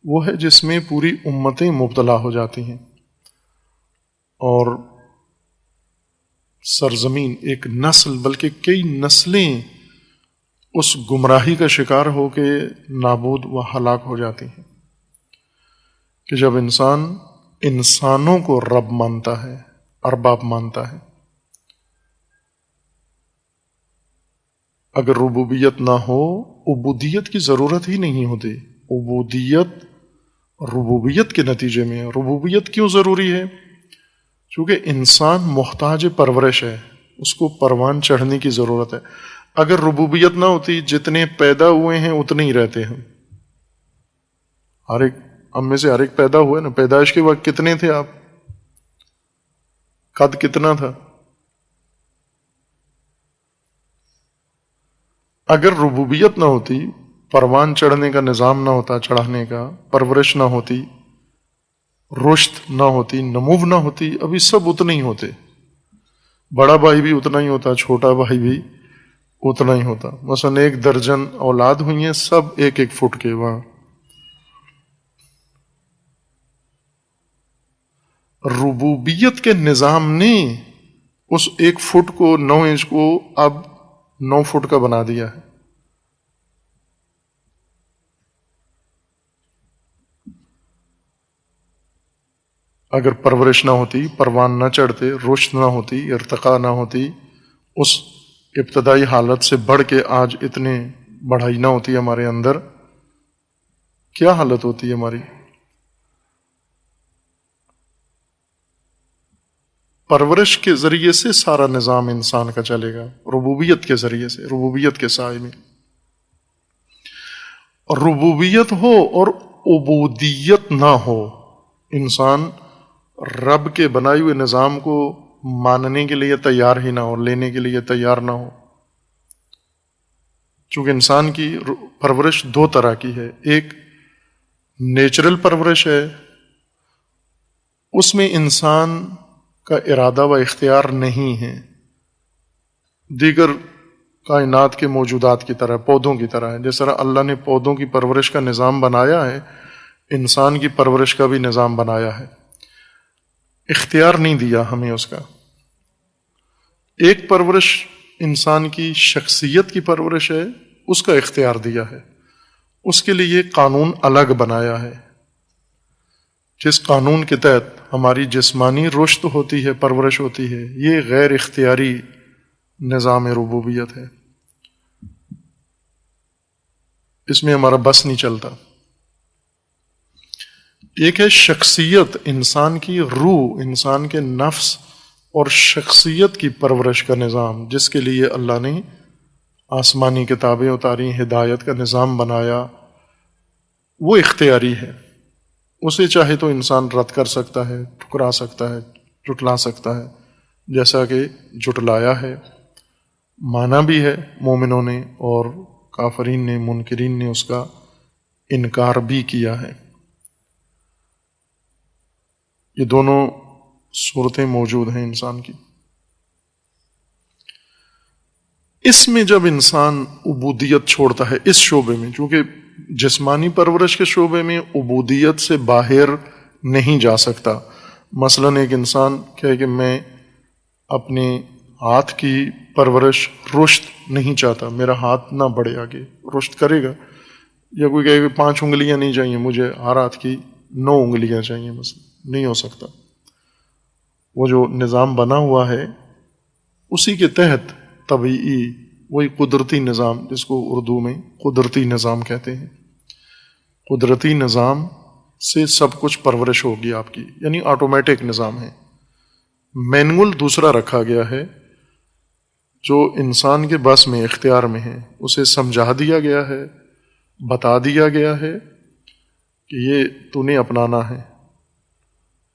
وہ ہے جس میں پوری امتیں مبتلا ہو جاتی ہیں اور سرزمین، ایک نسل بلکہ کئی نسلیں اس گمراہی کا شکار ہو کے نابود و ہلاک ہو جاتی ہیں. کہ جب انسان انسانوں کو رب مانتا ہے، ارباب مانتا ہے، اگر ربوبیت نہ ہو عبودیت کی ضرورت ہی نہیں ہوتی. عبودیت ربوبیت کے نتیجے میں. ربوبیت کیوں ضروری ہے؟ چونکہ انسان محتاج پرورش ہے، اس کو پروان چڑھنے کی ضرورت ہے. اگر ربوبیت نہ ہوتی جتنے پیدا ہوئے ہیں اتنے ہی رہتے ہیں. ہر ایک ہم میں سے ہر ایک پیدا ہوا ہے نا، پیدائش کے وقت کتنے تھے آپ؟ قد کتنا تھا؟ اگر ربوبیت نہ ہوتی، پروان چڑھنے کا نظام نہ ہوتا، چڑھانے کا، پرورش نہ ہوتی، رشد نہ ہوتی، نمو نہ ہوتی، ابھی سب اتنے ہی ہوتے. بڑا بھائی بھی اتنا ہی ہوتا، چھوٹا بھائی بھی اتنا ہی ہوتا. مثلا 1 درجن اولاد ہوئی ہیں، سب 1-1 فٹ کے وہاں. ربوبیت کے نظام نے اس 1 فٹ کو 9 انچ کو اب 9 فٹ کا بنا دیا ہے. اگر پرورش نہ ہوتی، پروان نہ چڑھتے، رشد نہ ہوتی، ارتقاء نہ ہوتی، اس ابتدائی حالت سے بڑھ کے آج اتنے بڑھائی نہ ہوتی ہمارے اندر، کیا حالت ہوتی ہماری؟ پرورش کے ذریعے سے سارا نظام انسان کا چلے گا، ربوبیت کے ذریعے سے، ربوبیت کے سائے میں. ربوبیت ہو اور عبودیت نہ ہو، انسان رب کے بنائے ہوئے نظام کو ماننے کے لیے تیار ہی نہ ہو، لینے کے لیے تیار نہ ہو. چونکہ انسان کی پرورش 2 طرح کی ہے. ایک نیچرل پرورش ہے، اس میں انسان کا ارادہ و اختیار نہیں ہے، دیگر کائنات کے موجودات کی طرح، پودوں کی طرح ہے. جس طرح اللہ نے پودوں کی پرورش کا نظام بنایا ہے، انسان کی پرورش کا بھی نظام بنایا ہے، اختیار نہیں دیا ہمیں اس کا. ایک پرورش انسان کی شخصیت کی پرورش ہے، اس کا اختیار دیا ہے، اس کے لیے قانون الگ بنایا ہے، جس قانون کے تحت ہماری جسمانی رشد ہوتی ہے، پرورش ہوتی ہے. یہ غیر اختیاری نظام ربوبیت ہے، اس میں ہمارا بس نہیں چلتا. ایک ہے شخصیت، انسان کی روح، انسان کے نفس اور شخصیت کی پرورش کا نظام، جس کے لیے اللہ نے آسمانی کتابیں اتاری، ہدایت کا نظام بنایا. وہ اختیاری ہے، اسے چاہے تو انسان رد کر سکتا ہے، ٹھکرا سکتا ہے، جھٹلا سکتا ہے، جیسا کہ جھٹلایا ہے، مانا بھی ہے مومنوں نے، اور کافرین نے، منکرین نے اس کا انکار بھی کیا ہے. یہ دونوں صورتیں موجود ہیں انسان کی. اس میں جب انسان عبودیت چھوڑتا ہے اس شعبے میں، چونکہ جسمانی پرورش کے شعبے میں عبودیت سے باہر نہیں جا سکتا. مثلا ایک انسان کہے کہ میں اپنے ہاتھ کی پرورش رشد نہیں چاہتا، میرا ہاتھ نہ بڑھے، آگے رشد کرے گا. یا کوئی کہے کہ 5 انگلیاں نہیں چاہیے مجھے، ہر ہاتھ کی 9 انگلیاں چاہیے، مثلا نہیں ہو سکتا. وہ جو نظام بنا ہوا ہے اسی کے تحت طبعی وہی قدرتی نظام، جس کو اردو میں قدرتی نظام کہتے ہیں، قدرتی نظام سے سب کچھ پرورش ہوگی آپ کی، یعنی آٹومیٹک نظام ہے۔ مینول دوسرا رکھا گیا ہے جو انسان کے بس میں، اختیار میں ہے، اسے سمجھا دیا گیا ہے، بتا دیا گیا ہے کہ یہ تو نے اپنانا ہے،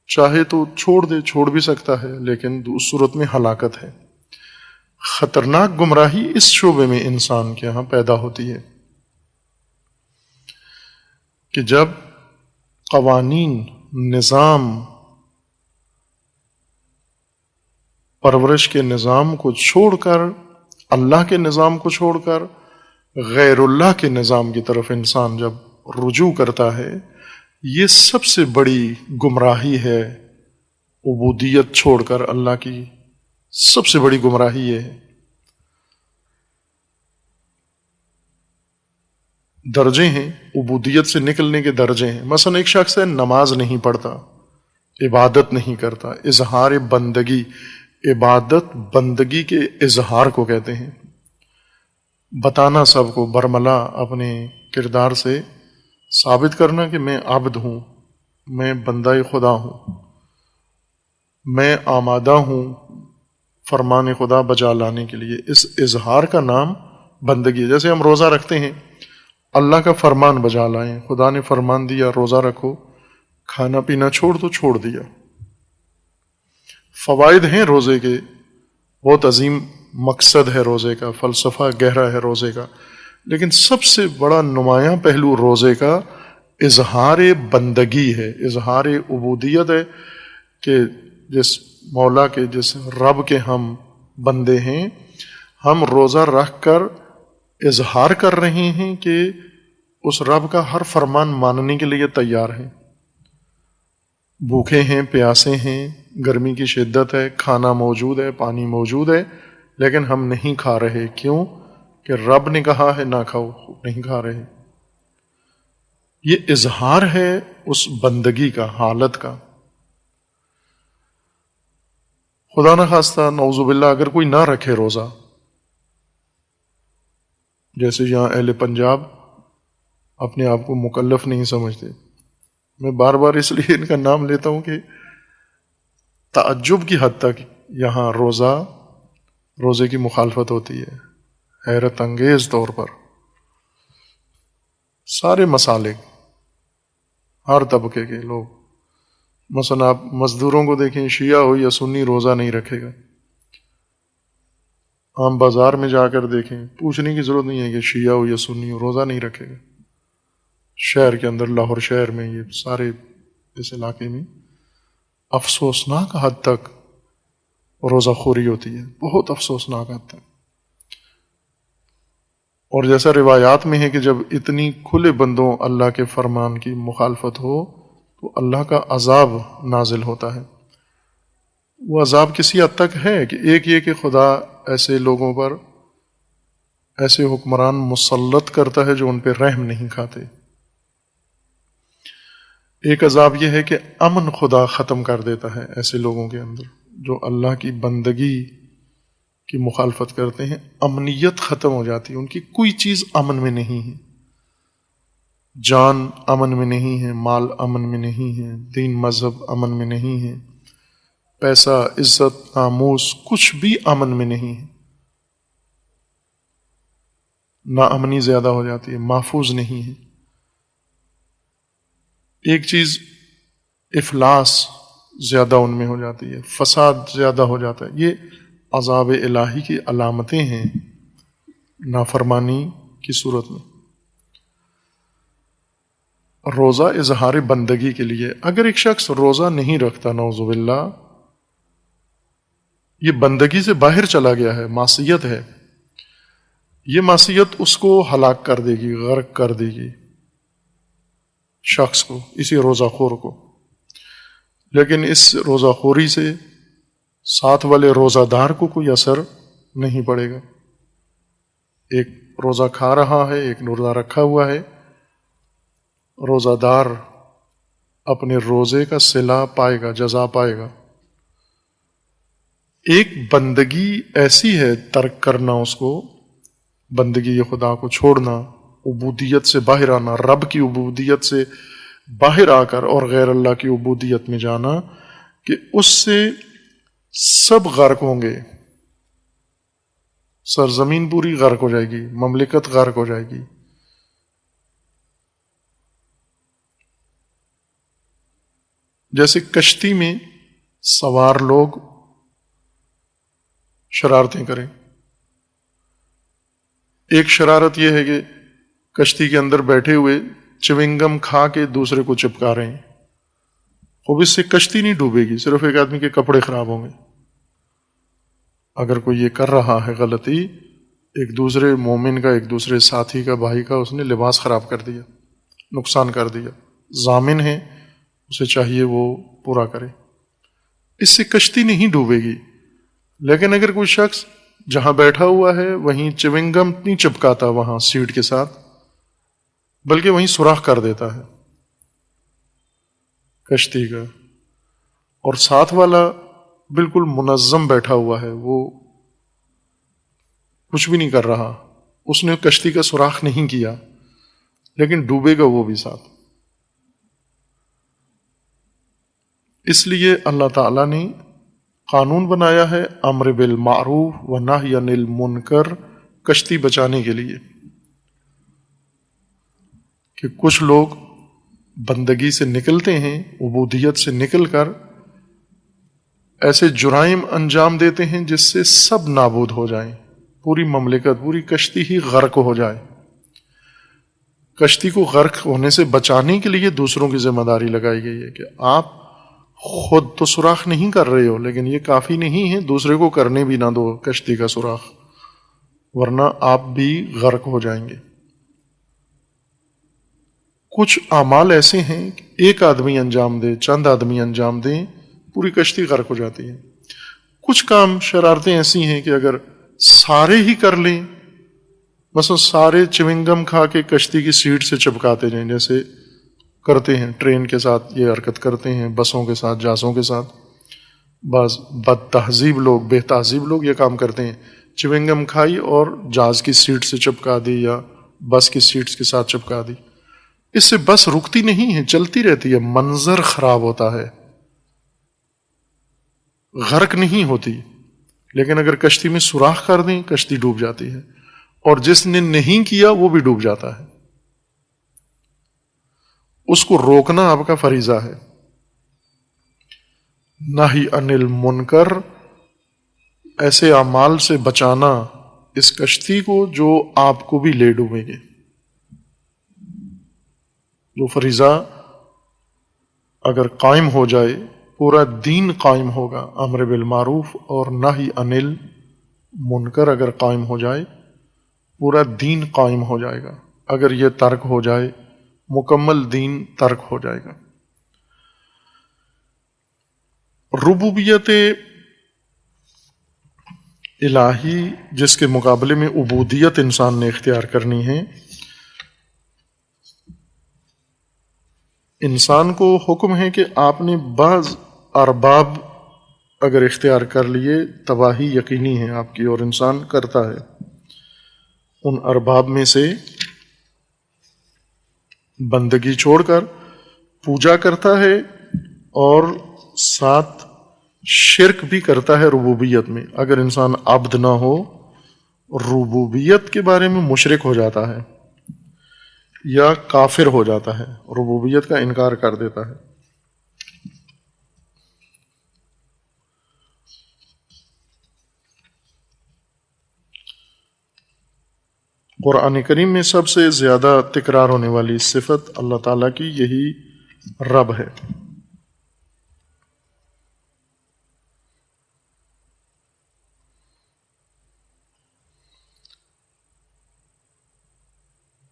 چاہے تو چھوڑ دے، چھوڑ بھی سکتا ہے، لیکن اس صورت میں ہلاکت ہے۔ خطرناک گمراہی اس شعبے میں انسان کے ہاں پیدا ہوتی ہے کہ جب قوانین، نظام، پرورش کے نظام کو چھوڑ کر، اللہ کے نظام کو چھوڑ کر غیر اللہ کے نظام کی طرف انسان جب رجوع کرتا ہے، یہ سب سے بڑی گمراہی ہے۔ عبودیت چھوڑ کر اللہ کی سب سے بڑی گمراہی یہ ہے۔ درجے ہیں، عبودیت سے نکلنے کے درجے ہیں۔ مثلا ایک شخص ہے، نماز نہیں پڑھتا، عبادت نہیں کرتا، اظہار بندگی، عبادت بندگی کے اظہار کو کہتے ہیں، بتانا سب کو، برملا اپنے کردار سے ثابت کرنا کہ میں عبد ہوں، میں بندہ خدا ہوں، میں آمادہ ہوں فرمان خدا بجا لانے کے لیے۔ اس اظہار کا نام بندگی ہے۔ جیسے ہم روزہ رکھتے ہیں، اللہ کا فرمان بجا لائیں، خدا نے فرمان دیا روزہ رکھو، کھانا پینا چھوڑ دو، چھوڑ دیا۔ فوائد ہیں روزے کے، بہت عظیم مقصد ہے روزے کا، فلسفہ گہرا ہے روزے کا، لیکن سب سے بڑا نمایاں پہلو روزے کا اظہار بندگی ہے، اظہار عبودیت ہے کہ جس مولا کے، جس رب کے ہم بندے ہیں، ہم روزہ رکھ کر اظہار کر رہے ہیں کہ اس رب کا ہر فرمان ماننے کے لیے تیار ہیں۔ بھوکے ہیں، پیاسے ہیں، گرمی کی شدت ہے، کھانا موجود ہے، پانی موجود ہے، لیکن ہم نہیں کھا رہے۔ کیوں؟ کہ رب نے کہا ہے نہ کھاؤ، نہیں کھا رہے۔ یہ اظہار ہے اس بندگی کا، حالت کا۔ خدا نہ خواستہ، نعوذ باللہ، اگر کوئی نہ رکھے روزہ، جیسے یہاں اہل پنجاب اپنے آپ کو مکلف نہیں سمجھتے، میں بار بار اس لیے ان کا نام لیتا ہوں کہ تعجب کی حد تک یہاں روزے کی مخالفت ہوتی ہے، حیرت انگیز طور پر۔ سارے مسالک، ہر طبقے کے لوگ، مثلا آپ مزدوروں کو دیکھیں، شیعہ ہو یا سنی، روزہ نہیں رکھے گا۔ عام بازار میں جا کر دیکھیں، پوچھنے کی ضرورت نہیں ہے کہ شیعہ ہو یا سنی ہو، روزہ نہیں رکھے گا۔ شہر کے اندر، لاہور شہر میں، یہ سارے اس علاقے میں افسوسناک حد تک روزہ خوری ہوتی ہے، بہت افسوسناک حد تک۔ اور جیسا روایات میں ہے کہ جب اتنی کھلے بندوں اللہ کے فرمان کی مخالفت ہو تو اللہ کا عذاب نازل ہوتا ہے۔ وہ عذاب کسی حد تک ہے کہ ایک یہ کہ خدا ایسے لوگوں پر، ایسے حکمران مسلط کرتا ہے جو ان پہ رحم نہیں کھاتے۔ ایک عذاب یہ ہے کہ امن خدا ختم کر دیتا ہے ایسے لوگوں کے اندر جو اللہ کی بندگی کی مخالفت کرتے ہیں، امنیت ختم ہو جاتی ہے، ان کی کوئی چیز امن میں نہیں ہے، جان امن میں نہیں ہے، مال امن میں نہیں ہے، دین مذہب امن میں نہیں ہے، پیسہ، عزت، ناموس، کچھ بھی امن میں نہیں ہے، ناامنی زیادہ ہو جاتی ہے، محفوظ نہیں ہے۔ ایک چیز، افلاس زیادہ ان میں ہو جاتی ہے، فساد زیادہ ہو جاتا ہے۔ یہ عذاب الہی کی علامتیں ہیں نافرمانی کی صورت میں۔ روزہ اظہار بندگی کے لیے، اگر ایک شخص روزہ نہیں رکھتا، نعوذ باللہ، یہ بندگی سے باہر چلا گیا ہے، معصیت ہے، یہ معصیت اس کو ہلاک کر دے گی، غرق کر دے گی شخص کو، اسی روزہ خور کو۔ لیکن اس روزہ خوری سے ساتھ والے روزہ دار کو کوئی اثر نہیں پڑے گا۔ ایک روزہ کھا رہا ہے، ایک روزہ رکھا ہوا ہے، روزہ دار اپنے روزے کا صلہ پائے گا، جزا پائے گا۔ ایک بندگی ایسی ہے ترک کرنا، اس کو بندگی خدا کو چھوڑنا، عبودیت سے باہر آنا، رب کی عبودیت سے باہر آ کر اور غیر اللہ کی عبودیت میں جانا، کہ اس سے سب غرق ہوں گے، سرزمین پوری غرق ہو جائے گی، مملکت غرق ہو جائے گی۔ جیسے کشتی میں سوار لوگ شرارتیں کریں، ایک شرارت یہ ہے کہ کشتی کے اندر بیٹھے ہوئے چونگم کھا کے دوسرے کو چپکا رہے ہیں، اب اس سے کشتی نہیں ڈوبے گی، صرف ایک آدمی کے کپڑے خراب ہوں گے۔ اگر کوئی یہ کر رہا ہے غلطی، ایک دوسرے مومن کا، ایک دوسرے ساتھی کا، بھائی کا، اس نے لباس خراب کر دیا، نقصان کر دیا، ضامن ہے، اسے چاہیے وہ پورا کرے، اس سے کشتی نہیں ڈوبے گی۔ لیکن اگر کوئی شخص جہاں بیٹھا ہوا ہے وہیں چونگم نہیں چپکاتا وہاں سیٹ کے ساتھ، بلکہ وہیں سوراخ کر دیتا ہے کشتی کا، اور ساتھ والا بالکل منظم بیٹھا ہوا ہے، وہ کچھ بھی نہیں کر رہا، اس نے کشتی کا سوراخ نہیں کیا، لیکن ڈوبے گا وہ بھی ساتھ۔ اس لیے اللہ تعالیٰ نے قانون بنایا ہے امر بالمعروف و نہی عن المنکر، کشتی بچانے کے لیے، کہ کچھ لوگ بندگی سے نکلتے ہیں، عبودیت سے نکل کر ایسے جرائم انجام دیتے ہیں جس سے سب نابود ہو جائیں، پوری مملکت، پوری کشتی ہی غرق ہو جائے۔ کشتی کو غرق ہونے سے بچانے کے لیے دوسروں کی ذمہ داری لگائی گئی ہے کہ آپ خود تو سوراخ نہیں کر رہے ہو، لیکن یہ کافی نہیں ہے، دوسرے کو کرنے بھی نہ دو کشتی کا سوراخ، ورنہ آپ بھی غرق ہو جائیں گے۔ کچھ اعمال ایسے ہیں کہ ایک آدمی انجام دے، چند آدمی انجام دیں، پوری کشتی غرق ہو جاتی ہے۔ کچھ کام، شرارتیں ایسی ہیں کہ اگر سارے ہی کر لیں، مثلا سارے چونگم کھا کے کشتی کی سیٹ سے چپکاتے جائیں، جیسے کرتے ہیں ٹرین کے ساتھ یہ حرکت کرتے ہیں، بسوں کے ساتھ، جہازوں کے ساتھ، بعض بد تہذیب لوگ، بے تہذیب لوگ یہ کام کرتے ہیں، چونگم کھائی اور جہاز کی سیٹ سے چپکا دی یا بس کی سیٹس کے ساتھ چپکا دی۔ اس سے بس رکتی نہیں ہے، چلتی رہتی ہے، منظر خراب ہوتا ہے، غرق نہیں ہوتی۔ لیکن اگر کشتی میں سوراخ کر دیں، کشتی ڈوب جاتی ہے، اور جس نے نہیں کیا وہ بھی ڈوب جاتا ہے۔ اس کو روکنا آپ کا فریضہ ہے۔ نہی عن المنکر، ایسے اعمال سے بچانا اس کشتی کو جو آپ کو بھی لے ڈوبیں گے۔ جو فریضہ اگر قائم ہو جائے، پورا دین قائم ہوگا، امر بالمعروف اور نہی عن المنکر اگر قائم ہو جائے، پورا دین قائم ہو جائے گا۔ اگر یہ ترک ہو جائے، مکمل دین ترک ہو جائے گا۔ ربوبیت الہی جس کے مقابلے میں عبودیت انسان نے اختیار کرنی ہے، انسان کو حکم ہے کہ آپ نے بعض ارباب اگر اختیار کر لیے تباہی یقینی ہے آپ کی، اور انسان کرتا ہے۔ ان ارباب میں سے بندگی چھوڑ کر پوجا کرتا ہے، اور ساتھ شرک بھی کرتا ہے ربوبیت میں۔ اگر انسان عبد نہ ہو، ربوبیت کے بارے میں مشرک ہو جاتا ہے یا کافر ہو جاتا ہے، ربوبیت کا انکار کر دیتا ہے۔ قرآن کریم میں سب سے زیادہ تکرار ہونے والی صفت اللہ تعالیٰ کی یہی رب ہے۔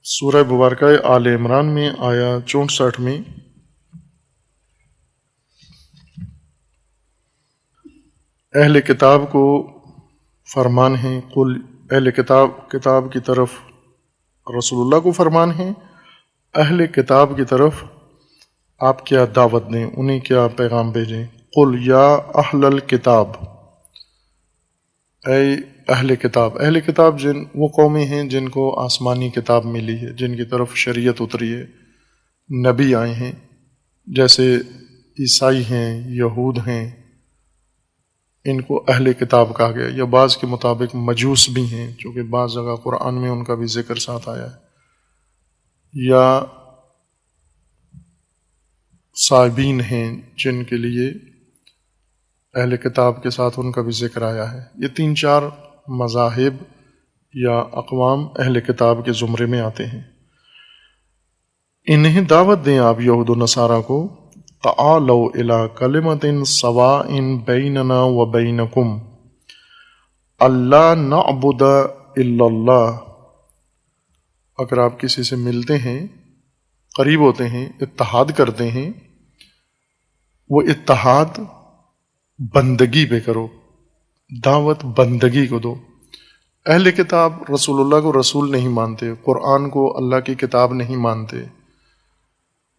سورہ مبارکہ آل عمران میں آیا 64 میں اہل کتاب کو فرمان ہے، قل، اہل کتاب کی طرف رسول اللہ کو فرمان ہے، اہل کتاب کی طرف آپ کیا دعوت دیں، انہیں کیا پیغام بھیجیں۔ قل یا اہل الکتاب، اے اہل کتاب، اہل کتاب وہ قومیں ہیں جن کو آسمانی کتاب ملی ہے، جن کی طرف شریعت اتری ہے، نبی آئے ہیں، جیسے عیسائی ہیں، یہود ہیں، ان کو اہل کتاب کہا گیا، یا بعض کے مطابق مجوس بھی ہیں، چونکہ بعض جگہ قرآن میں ان کا بھی ذکر ساتھ آیا ہے، یا صائبین ہیں جن کے لیے اہل کتاب کے ساتھ ان کا بھی ذکر آیا ہے۔ یہ 3-4 مذاہب یا اقوام اہل کتاب کے زمرے میں آتے ہیں۔ انہیں دعوت دیں آپ یہود و نصارہ کو، تعالوا الی کلمۃ سواء بیننا و بینکم الا نعبد الا اللہ۔ اگر آپ کسی سے ملتے ہیں، قریب ہوتے ہیں، اتحاد کرتے ہیں، وہ اتحاد بندگی پہ کرو، دعوت بندگی کو دو۔ اہل کتاب رسول اللہ کو رسول نہیں مانتے، قرآن کو اللہ کی کتاب نہیں مانتے،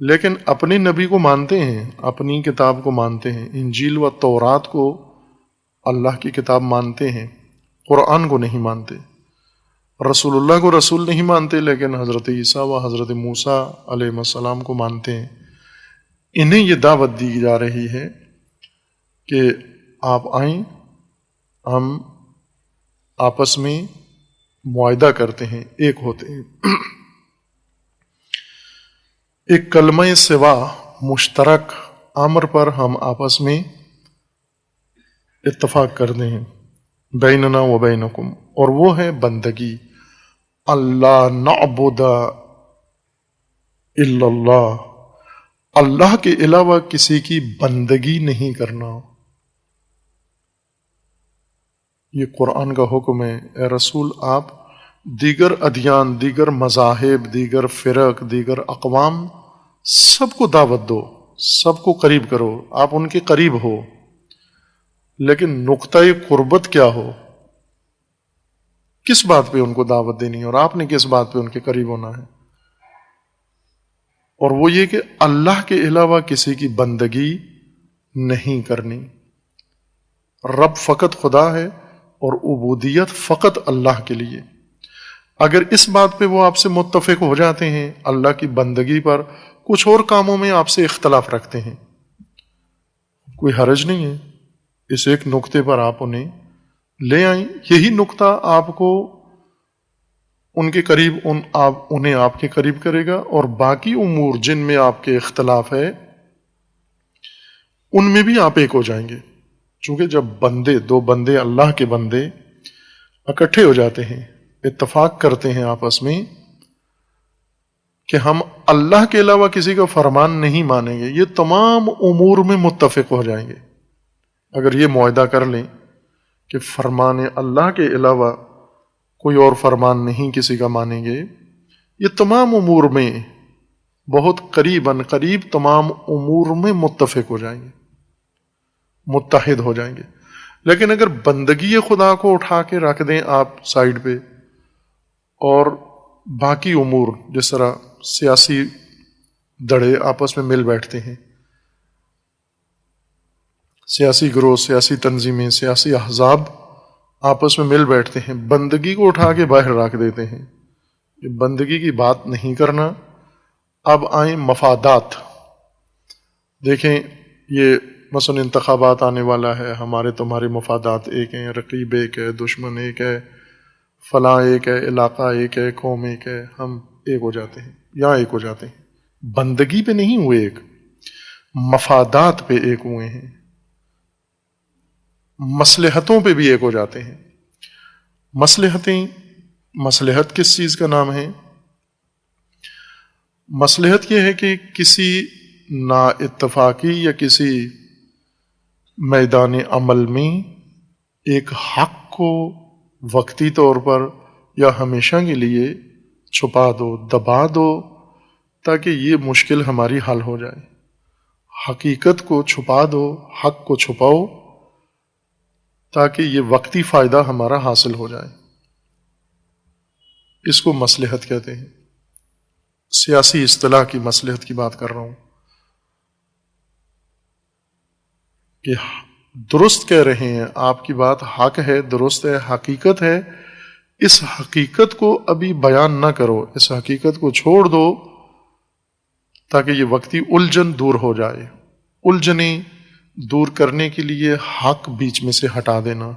لیکن اپنے نبی کو مانتے ہیں، اپنی کتاب کو مانتے ہیں، انجیل و تورات کو اللہ کی کتاب مانتے ہیں، قرآن کو نہیں مانتے۔ رسول اللہ کو رسول نہیں مانتے، لیکن حضرت عیسیٰ و حضرت موسیٰ علیہ السلام کو مانتے ہیں۔ انہیں یہ دعوت دی جا رہی ہے کہ آپ آئیں، ہم آپس میں معاہدہ کرتے ہیں، ایک ہوتے ہیں، ایک کلمہ سوا مشترک امر پر ہم آپس میں اتفاق کرتے ہیں، بیننا و بینکم، اور وہ ہے بندگی، اللہ نعبد الا اللہ، اللہ کے علاوہ کسی کی بندگی نہیں کرنا۔ یہ قرآن کا حکم ہے، اے رسول آپ دیگر ادیان، دیگر مذاہب، دیگر فرق، دیگر اقوام، سب کو دعوت دو، سب کو قریب کرو، آپ ان کے قریب ہو، لیکن نقطۂ قربت کیا ہو، کس بات پہ ان کو دعوت دینی ہے، اور آپ نے کس بات پہ ان کے قریب ہونا ہے، اور وہ یہ کہ اللہ کے علاوہ کسی کی بندگی نہیں کرنی۔ رب فقط خدا ہے اور عبودیت فقط اللہ کے لیے۔ اگر اس بات پہ وہ آپ سے متفق ہو جاتے ہیں، اللہ کی بندگی پر، کچھ اور کاموں میں آپ سے اختلاف رکھتے ہیں، کوئی حرج نہیں ہے، اس ایک نقطے پر آپ انہیں لے آئیں، یہی نقطہ آپ کو ان کے قریب انہیں آپ کے قریب کرے گا، اور باقی امور جن میں آپ کے اختلاف ہے ان میں بھی آپ ایک ہو جائیں گے۔ چونکہ جب دو بندے اللہ کے بندے اکٹھے ہو جاتے ہیں، اتفاق کرتے ہیں آپس میں کہ ہم اللہ کے علاوہ کسی کا فرمان نہیں مانیں گے، یہ تمام امور میں متفق ہو جائیں گے۔ اگر یہ معاہدہ کر لیں کہ فرمان اللہ کے علاوہ کوئی اور فرمان نہیں کسی کا مانیں گے، یہ تمام امور میں بہت قریب تمام امور میں متفق ہو جائیں گے، متحد ہو جائیں گے۔ لیکن اگر بندگی خدا کو اٹھا کے رکھ دیں آپ سائیڈ پہ، اور باقی امور جس طرح سیاسی دڑے آپس میں مل بیٹھتے ہیں، سیاسی گروہ، سیاسی تنظیمیں، سیاسی احزاب آپس میں مل بیٹھتے ہیں، بندگی کو اٹھا کے باہر رکھ دیتے ہیں، یہ بندگی کی بات نہیں کرنا۔ اب آئیں مفادات، دیکھیں یہ مثلا انتخابات آنے والا ہے، ہمارے تمہارے مفادات ایک ہیں، رقیب ایک ہے، دشمن ایک ہے، فلاں ایک ہے، علاقہ ایک ہے، قوم ایک ہے، ہم ایک ہو جاتے ہیں، یہاں ایک ہو جاتے ہیں، بندگی پہ نہیں ہوئے ایک، مفادات پہ ایک ہوئے ہیں، مصلحتوں پہ بھی ایک ہو جاتے ہیں۔ مصلحت کس چیز کا نام ہے؟ مصلحت یہ ہے کہ کسی نا اتفاقی یا کسی میدان عمل میں ایک حق کو وقتی طور پر یا ہمیشہ کے لیے چھپا دو، دبا دو، تاکہ یہ مشکل ہماری حل ہو جائے۔ حقیقت کو چھپا دو، حق کو چھپاؤ، تاکہ یہ وقتی فائدہ ہمارا حاصل ہو جائے، اس کو مصلحت کہتے ہیں۔ سیاسی اصطلاح کی مصلحت کی بات کر رہا ہوں کہ درست کہہ رہے ہیں، آپ کی بات حق ہے، درست ہے، حقیقت ہے، اس حقیقت کو ابھی بیان نہ کرو، اس حقیقت کو چھوڑ دو تاکہ یہ وقتی الجھن دور ہو جائے۔ الجھنیں دور کرنے کے لیے حق بیچ میں سے ہٹا دینا،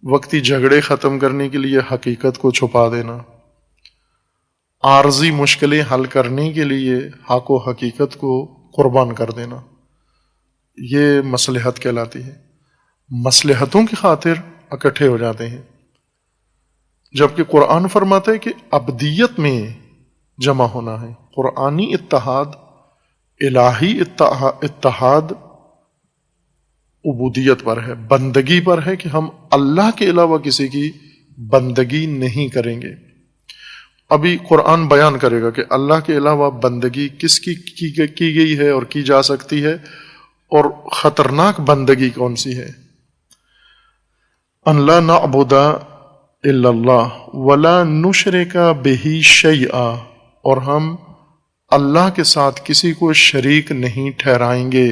وقتی جھگڑے ختم کرنے کے لیے حقیقت کو چھپا دینا، عارضی مشکلیں حل کرنے کے لیے حق و حقیقت کو قربان کر دینا، یہ مصلحت کہلاتی ہے۔ مصلحتوں کی خاطر اکٹھے ہو جاتے ہیں، جبکہ قرآن فرماتا ہے کہ ابدیت میں جمع ہونا ہے۔ قرآنی اتحاد، الہی اتحاد عبودیت پر ہے، بندگی پر ہے، کہ ہم اللہ کے علاوہ کسی کی بندگی نہیں کریں گے۔ ابھی قرآن بیان کرے گا کہ اللہ کے علاوہ بندگی کس کی گئی ہے اور کی جا سکتی ہے، اور خطرناک بندگی کون سی ہے۔ ان لا نعبد الا اللہ ولا نشرک بہ شیئا، اور ہم اللہ کے ساتھ کسی کو شریک نہیں ٹھہرائیں گے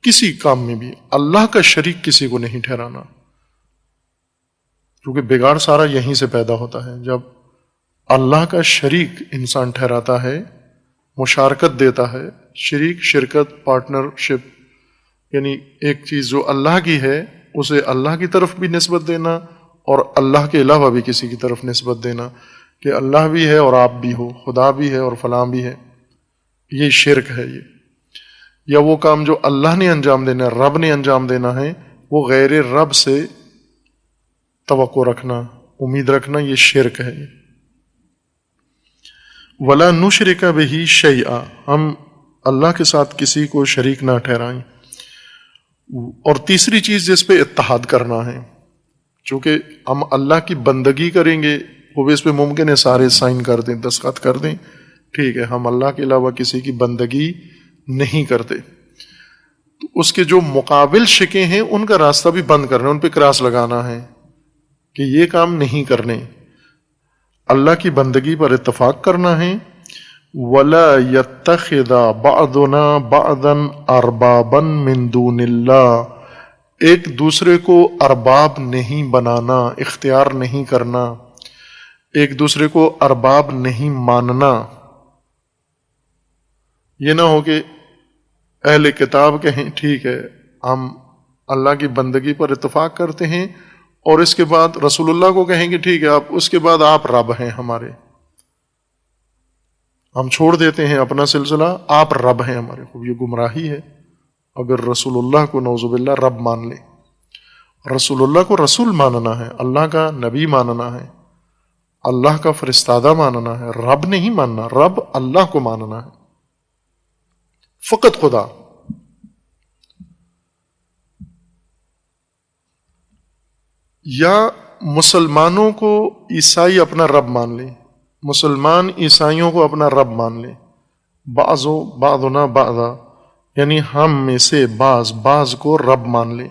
کسی کام میں بھی، اللہ کا شریک کسی کو نہیں ٹھہرانا، کیونکہ بگاڑ سارا یہیں سے پیدا ہوتا ہے۔ جب اللہ کا شریک انسان ٹھہراتا ہے، مشارکت دیتا ہے، شرکت، پارٹنرشپ، یعنی ایک چیز جو اللہ کی ہے اسے اللہ کی طرف بھی نسبت دینا اور اللہ کے علاوہ بھی کسی کی طرف نسبت دینا، کہ اللہ بھی ہے اور آپ بھی ہو، خدا بھی ہے اور فلاں بھی ہے، یہ شرک ہے۔ یہ یا وہ کام جو اللہ نے انجام دینا ہے، رب نے انجام دینا ہے، وہ غیر رب سے توقع رکھنا، امید رکھنا، یہ شرک ہے۔ ولا نشرک بہ شیئا، ہم اللہ کے ساتھ کسی کو شریک نہ ٹھہرائیں۔ اور تیسری چیز جس پہ اتحاد کرنا ہے، چونکہ ہم اللہ کی بندگی کریں گے، وہ بھی اس پہ ممکن ہے سارے سائن کر دیں، دستخط کر دیں، ٹھیک ہے، ہم اللہ کے علاوہ کسی کی بندگی نہیں کرتے، تو اس کے جو مقابل شکیں ہیں ان کا راستہ بھی بند کرنا، ان پہ کراس لگانا ہے کہ یہ کام نہیں کرنے، اللہ کی بندگی پر اتفاق کرنا ہے۔ وَلَا يَتَّخِذَ بَعْضُنَا بَعْضًا أَرْبَابًا مِّن دُونِ اللَّهِ، ایک دوسرے کو ارباب نہیں بنانا، اختیار نہیں کرنا، ایک دوسرے کو ارباب نہیں ماننا۔ یہ نہ ہو کہ اہل کتاب کہیں ٹھیک ہے ہم اللہ کی بندگی پر اتفاق کرتے ہیں، اور اس کے بعد رسول اللہ کو کہیں گے ٹھیک ہے آپ، اس کے بعد آپ رب ہیں ہمارے، ہم چھوڑ دیتے ہیں اپنا سلسلہ، آپ رب ہیں ہمارے۔ خوب یہ گمراہی ہے اگر رسول اللہ کو نعوذ باللہ رب مان لے۔ رسول اللہ کو رسول ماننا ہے، اللہ کا نبی ماننا ہے، اللہ کا فرستادہ ماننا ہے، رب نہیں ماننا، رب اللہ کو ماننا ہے، فقط خدا۔ یا مسلمانوں کو عیسائی اپنا رب مان لیں، مسلمان عیسائیوں کو اپنا رب مان لیں، بعضنا بعضا، یعنی ہم میں سے بعض کو رب مان لیں،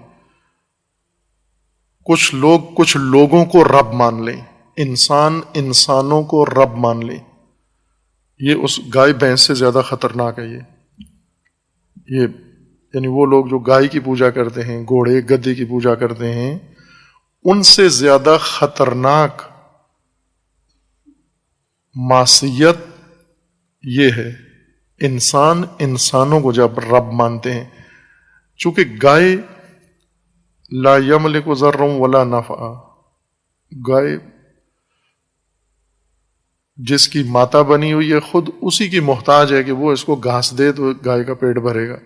کچھ لوگ کچھ لوگوں کو رب مان لیں، انسان انسانوں کو رب مان لیں۔ یہ اس گائے بھینس سے زیادہ خطرناک ہے۔ یہ یعنی وہ لوگ جو گائے کی پوجا کرتے ہیں، گھوڑے گدے کی پوجا کرتے ہیں، ان سے زیادہ خطرناک معصیت یہ ہے انسان انسانوں کو جب رب مانتے ہیں۔ چونکہ گائے لا یملک ضرا ولا نفعا، گائے جس کی ماتا بنی ہوئی ہے خود اسی کی محتاج ہے کہ وہ اس کو گھاس دے تو گائے کا پیٹ بھرے گا،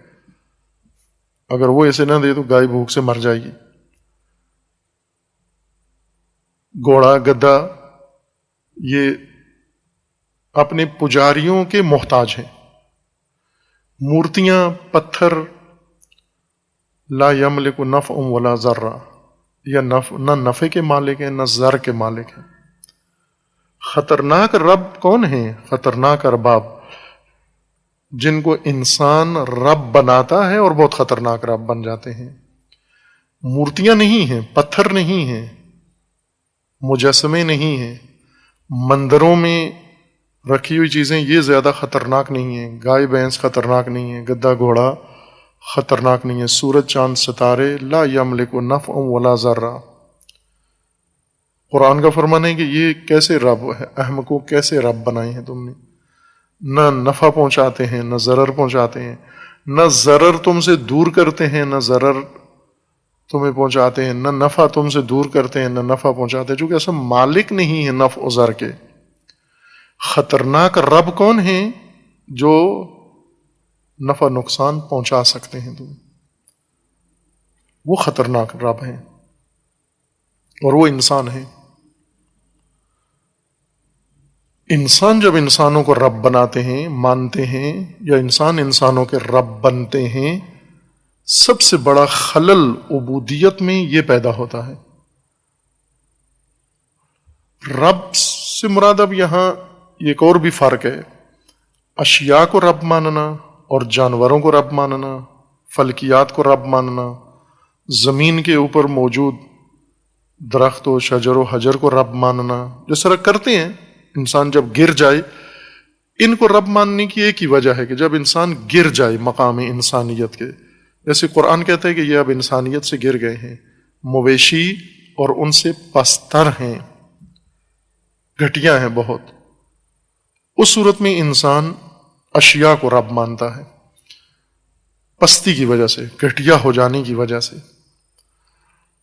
اگر وہ اسے نہ دے تو گائے بھوک سے مر جائے گی۔ گھوڑا گدھا یہ اپنے پجاریوں کے محتاج ہیں۔ مورتیاں پتھر لا یملک نفع ولا ضرا، یا نہ نفع کے مالک ہیں نہ ضر کے مالک ہیں۔ خطرناک رب کون ہیں؟ خطرناک ارباب جن کو انسان رب بناتا ہے اور بہت خطرناک رب بن جاتے ہیں۔ مورتیاں نہیں ہیں، پتھر نہیں ہیں، مجسمے نہیں ہیں، مندروں میں رکھی ہوئی چیزیں یہ زیادہ خطرناک نہیں ہیں، گائے بھینس خطرناک نہیں ہے، گدھا گھوڑا خطرناک نہیں ہے. سورج چاند ستارے لا یملک نفع ولا ضرہ. قرآن کا فرمان ہے کہ یہ کیسے رب ہے، احمقوں کیسے رب بنائے ہیں تم نے، نہ نفع پہنچاتے ہیں نہ ضرر پہنچاتے ہیں، نہ ضرر تم سے دور کرتے ہیں نہ ضرر تمہیں پہنچاتے ہیں، نہ نفع تم سے دور کرتے ہیں نہ نفع پہنچاتے ہیں، چونکہ ایسا مالک نہیں ہے نفع و ضر کے. خطرناک رب کون ہیں؟ جو نفع نقصان پہنچا سکتے ہیں تمہیں، وہ خطرناک رب ہیں، اور وہ انسان ہیں. انسان جب انسانوں کو رب بناتے ہیں، مانتے ہیں، یا انسان انسانوں کے رب بنتے ہیں، سب سے بڑا خلل عبودیت میں یہ پیدا ہوتا ہے. رب سے مراد اب یہاں ایک اور بھی فرق ہے. اشیاء کو رب ماننا اور جانوروں کو رب ماننا، فلکیات کو رب ماننا، زمین کے اوپر موجود درخت و شجر و حجر کو رب ماننا، جس طرح کرتے ہیں انسان جب گر جائے. ان کو رب ماننے کی ایک ہی وجہ ہے کہ جب انسان گر جائے مقام انسانیت کے، جیسے قرآن کہتا ہے کہ یہ اب انسانیت سے گر گئے ہیں، مویشی اور ان سے پستر ہیں، گھٹیا ہیں بہت. اس صورت میں انسان اشیاء کو رب مانتا ہے، پستی کی وجہ سے، گھٹیا ہو جانے کی وجہ سے.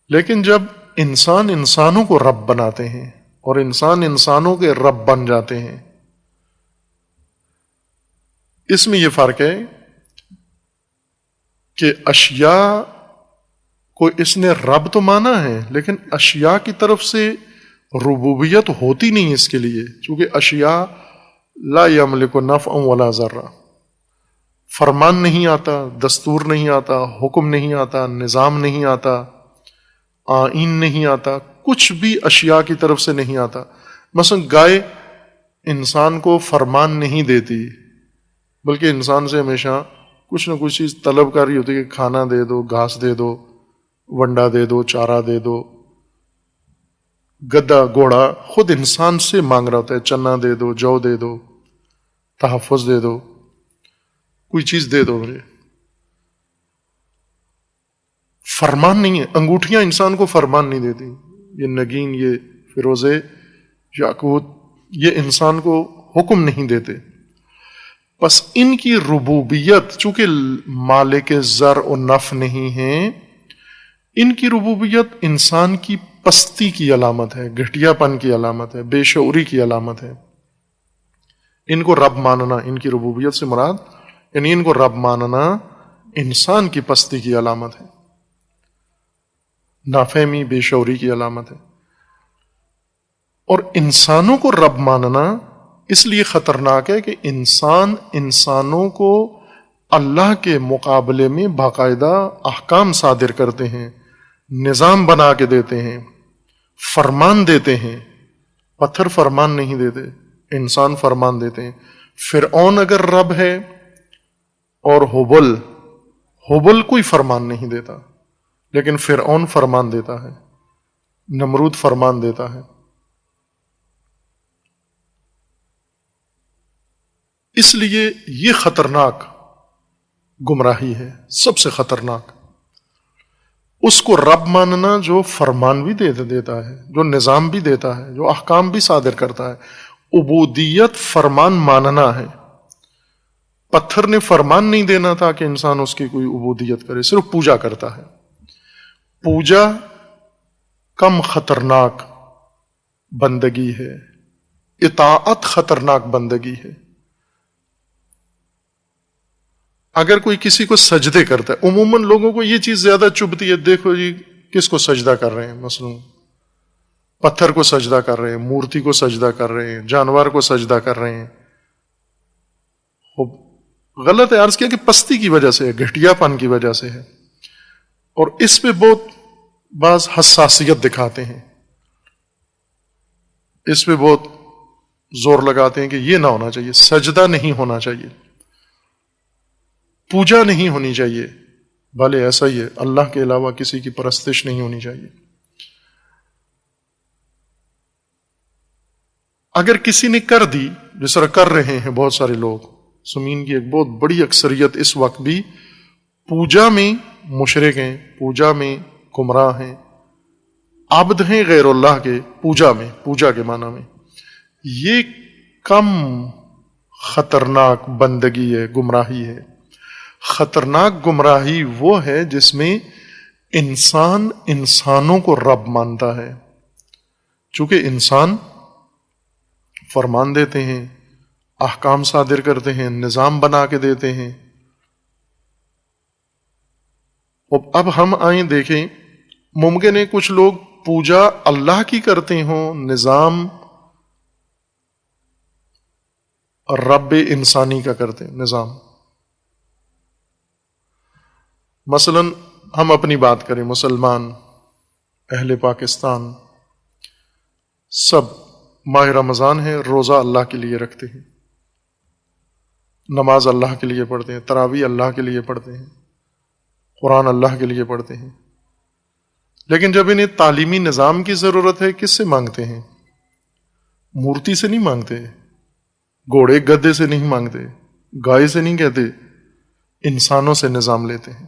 لیکن جب انسان انسانوں کو رب بناتے ہیں اور انسان انسانوں کے رب بن جاتے ہیں، اس میں یہ فرق ہے کہ اشیاء کو اس نے رب تو مانا ہے، لیکن اشیاء کی طرف سے ربوبیت ہوتی نہیں اس کے لیے، چونکہ اشیاء لا یملک نفع ولا ضرہ. فرمان نہیں آتا، دستور نہیں آتا، حکم نہیں آتا، نظام نہیں آتا، آئین نہیں آتا، کچھ بھی اشیاء کی طرف سے نہیں آتا. مثلا گائے انسان کو فرمان نہیں دیتی، بلکہ انسان سے ہمیشہ کچھ نہ کچھ چیز طلب کر رہی ہوتی ہے کہ کھانا دے دو، گھاس دے دو، ونڈا دے دو، چارہ دے دو. گدھا گھوڑا خود انسان سے مانگ رہا ہوتا ہے، چنا دے دو، جو دے دو، تحفظ دے دو، کوئی چیز دے دو مجھے. فرمان نہیں ہے. انگوٹھیاں انسان کو فرمان نہیں دیتی، یہ نگین، یہ فیروزے، یاقوت، یہ انسان کو حکم نہیں دیتے. بس ان کی ربوبیت چونکہ مالک زر و نفع نہیں ہے، ان کی ربوبیت انسان کی پستی کی علامت ہے، گھٹیا پن کی علامت ہے، بے شعوری کی علامت ہے. ان کو رب ماننا، ان کی ربوبیت سے مراد یعنی ان کو رب ماننا انسان کی پستی کی علامت ہے، نافہمی، بے شعوری کی علامت ہے. اور انسانوں کو رب ماننا اس لیے خطرناک ہے کہ انسان انسانوں کو اللہ کے مقابلے میں باقاعدہ احکام صادر کرتے ہیں، نظام بنا کے دیتے ہیں، فرمان دیتے ہیں. پتھر فرمان نہیں دیتے، انسان فرمان دیتے ہیں. فرعون اگر رب ہے اور حبل کوئی فرمان نہیں دیتا، لیکن فرعون فرمان دیتا ہے، نمرود فرمان دیتا ہے. اس لیے یہ خطرناک گمراہی ہے، سب سے خطرناک. اس کو رب ماننا جو فرمان بھی دیتا ہے، جو نظام بھی دیتا ہے، جو احکام بھی صادر کرتا ہے. عبودیت فرمان ماننا ہے. پتھر نے فرمان نہیں دینا تھا کہ انسان اس کی کوئی عبودیت کرے، صرف پوجا کرتا ہے. پوجا کم خطرناک بندگی ہے، اطاعت خطرناک بندگی ہے. اگر کوئی کسی کو سجدے کرتا ہے، عموماً لوگوں کو یہ چیز زیادہ چبھتی ہے، دیکھو جی کس کو سجدہ کر رہے ہیں، مثلا پتھر کو سجدہ کر رہے ہیں، مورتی کو سجدہ کر رہے ہیں، جانور کو سجدہ کر رہے ہیں. غلط ہے، عرض کیا کہ پستی کی وجہ سے ہے، گھٹیا پن کی وجہ سے ہے. اور اس پہ بہت بعض حساسیت دکھاتے ہیں، اس پہ بہت زور لگاتے ہیں کہ یہ نہ ہونا چاہیے، سجدہ نہیں ہونا چاہیے، پوجا نہیں ہونی چاہیے. بھلے ایسا ہی ہے، اللہ کے علاوہ کسی کی پرستش نہیں ہونی چاہیے. اگر کسی نے کر دی، جس طرح کر رہے ہیں بہت سارے لوگ، زمین کی ایک بہت بڑی اکثریت اس وقت بھی پوجا میں مشرک ہیں، پوجا میں گمراہ ہیں، عبد ہیں غیر اللہ کے پوجا میں، پوجا کے معنی میں. یہ کم خطرناک بندگی ہے، گمراہی ہے. خطرناک گمراہی وہ ہے جس میں انسان انسانوں کو رب مانتا ہے. چونکہ انسان فرمان دیتے ہیں، احکام صادر کرتے ہیں، نظام بنا کے دیتے ہیں. اب ہم آئیں دیکھیں، ممکن ہے کچھ لوگ پوجا اللہ کی کرتے ہوں، نظام رب انسانی کا کرتے ہیں. نظام مثلا ہم اپنی بات کریں، مسلمان اہل پاکستان سب ماہ رمضان ہے، روزہ اللہ کے لیے رکھتے ہیں، نماز اللہ کے لیے پڑھتے ہیں، تراویح اللہ کے لیے پڑھتے ہیں، قرآن اللہ کے لیے پڑھتے ہیں. لیکن جب انہیں تعلیمی نظام کی ضرورت ہے، کس سے مانگتے ہیں؟ مورتی سے نہیں مانگتے، گھوڑے گدے سے نہیں مانگتے، گائے سے نہیں کہتے، انسانوں سے نظام لیتے ہیں.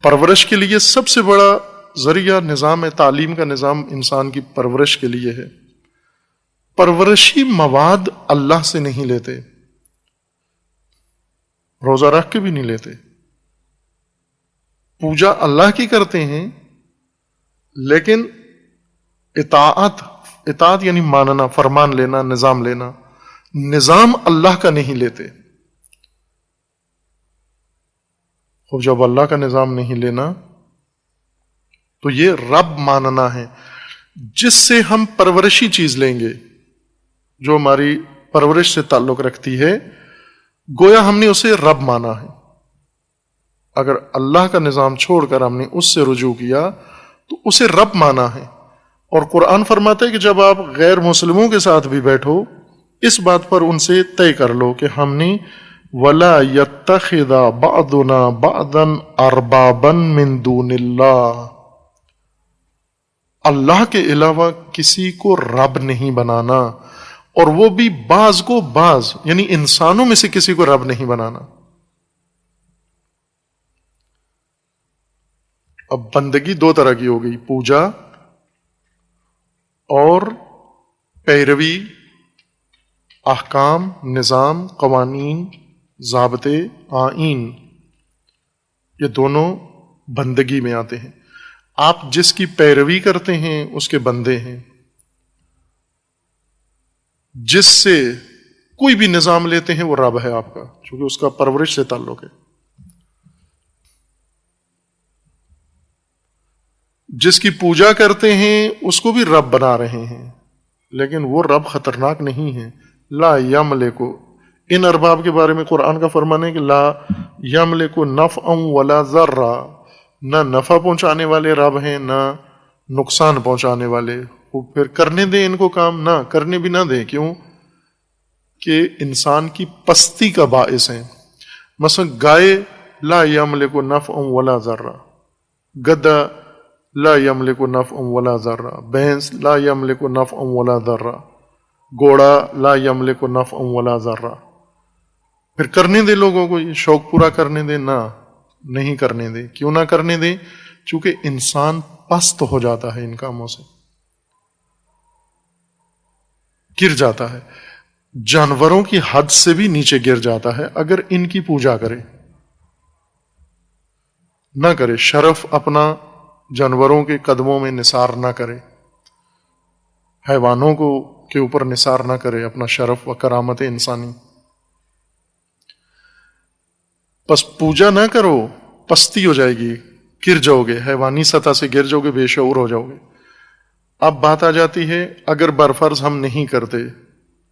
پرورش کے لیے سب سے بڑا ذریعہ نظام ہے، تعلیم کا نظام انسان کی پرورش کے لیے ہے. پرورشی مواد اللہ سے نہیں لیتے، روزہ رکھ کے بھی نہیں لیتے. پوجا اللہ کی کرتے ہیں، لیکن اطاعت یعنی ماننا، فرمان لینا، نظام لینا، نظام اللہ کا نہیں لیتے. خوب جب اللہ کا نظام نہیں لینا تو یہ رب ماننا ہے. جس سے ہم پرورشی چیز لیں گے، جو ہماری پرورش سے تعلق رکھتی ہے، گویا ہم نے اسے رب مانا ہے. اگر اللہ کا نظام چھوڑ کر ہم نے اس سے رجوع کیا تو اسے رب مانا ہے. اور قرآن فرماتا ہے کہ جب آپ غیر مسلموں کے ساتھ بھی بیٹھو، اس بات پر ان سے طے کر لو کہ ہم نے وَلَا يَتَّخِذَ بَعْضُنَا بَعْضًا أَرْبَابًا مِّن دُونِ اللَّهِ، اللہ کے علاوہ کسی کو رب نہیں بنانا، اور وہ بھی بعض کو بعض، یعنی انسانوں میں سے کسی کو رب نہیں بنانا. اب بندگی دو طرح کی ہو گئی، پوجا اور پیروی، احکام، نظام، قوانین، ضابطے، آئین، یہ دونوں بندگی میں آتے ہیں. آپ جس کی پیروی کرتے ہیں اس کے بندے ہیں. جس سے کوئی بھی نظام لیتے ہیں وہ رب ہے آپ کا، چونکہ اس کا پرورش سے تعلق ہے. جس کی پوجا کرتے ہیں اس کو بھی رب بنا رہے ہیں، لیکن وہ رب خطرناک نہیں ہے. لا یملک، ان ارباب کے بارے میں قرآن کا فرمان ہے کہ لا یملک نفعا ولا ضرا، نہ نفع پہنچانے والے رب ہیں نہ نقصان پہنچانے والے. وہ پھر کرنے دیں ان کو کام، نہ کرنے بھی نہ دیں. کیوں؟ کہ انسان کی پستی کا باعث ہیں. مثلا گائے لا یملک نفعا ولا ضرا، گدھا لا یملک نفعا ولا ضرا، بھینس لا یملک نفعا ولا ضرا، گھوڑا لا یملک نفعا ولا ضرا. پھر کرنے دے لوگوں کو، یہ شوق پورا کرنے دے، نہ نہیں کرنے دے. کیوں نہ کرنے دے؟ چونکہ انسان پست ہو جاتا ہے ان کاموں سے، گر جاتا ہے، جانوروں کی حد سے بھی نیچے گر جاتا ہے اگر ان کی پوجا کرے. نہ کرے، شرف اپنا جانوروں کے قدموں میں نثار نہ کرے، حیوانوں کو کے اوپر نثار نہ کرے اپنا شرف و کرامت انسانی. پس پوجا نہ کرو، پستی ہو جائے گی، گر جاؤ گے، حیوانی سطح سے گر جاؤ گے، بے شعور ہو جاؤ گے. اب بات آ جاتی ہے اگر برفرض ہم نہیں کرتے،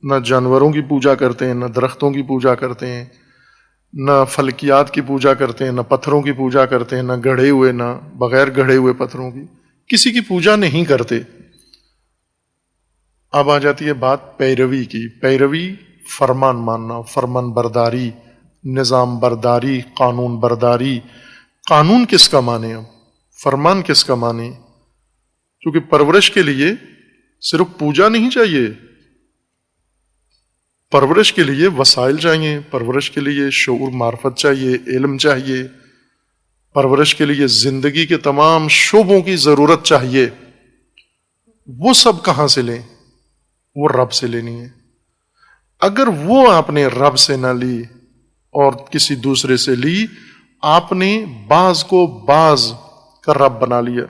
نہ جانوروں کی پوجا کرتے ہیں، نہ درختوں کی پوجا کرتے ہیں، نہ فلکیات کی پوجا کرتے ہیں، نہ پتھروں کی پوجا کرتے ہیں، نہ گڑھے ہوئے، نہ بغیر گڑھے ہوئے پتھروں کی، کسی کی پوجا نہیں کرتے. اب آ جاتی ہے بات پیروی کی. پیروی فرمان ماننا، فرمان برداری، نظام برداری، قانون برداری. قانون کس کا مانے؟ اب فرمان کس کا مانے؟ کیونکہ پرورش کے لیے صرف پوجا نہیں چاہیے، پرورش کے لیے وسائل چاہیے، پرورش کے لیے شعور معرفت چاہیے، علم چاہیے، پرورش کے لیے زندگی کے تمام شعبوں کی ضرورت چاہیے. وہ سب کہاں سے لیں؟ وہ رب سے لینی ہے. اگر وہ آپ نے رب سے نہ لی اور کسی دوسرے سے لی، آپ نے بعض کو بعض کا رب بنا لیا.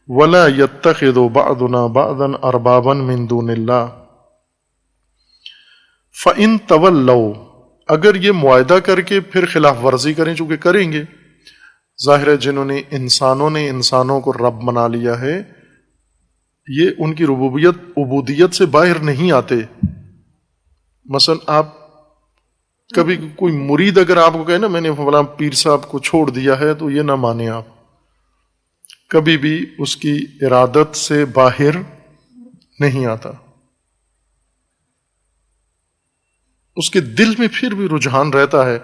وَلَا يَتَّخِذُ بَعْضُنَا بَعْضًا أَرْبَابًا مِّن دُونِ اللَّهِ فَإِن تَوَلَّوْا، اگر یہ معاہدہ کر کے پھر خلاف ورزی کریں، چونکہ کریں گے. ظاہر ہے جنہوں نے انسانوں کو رب بنا لیا ہے، یہ ان کی عبودیت سے باہر نہیں آتے. مثلا آپ کبھی کوئی مرید اگر آپ کو کہے نا میں نے فلاں پیر صاحب کو چھوڑ دیا ہے، تو یہ نہ مانے آپ. کبھی بھی اس کی ارادت سے باہر نہیں آتا. اس کے دل میں پھر بھی رجحان رہتا ہے،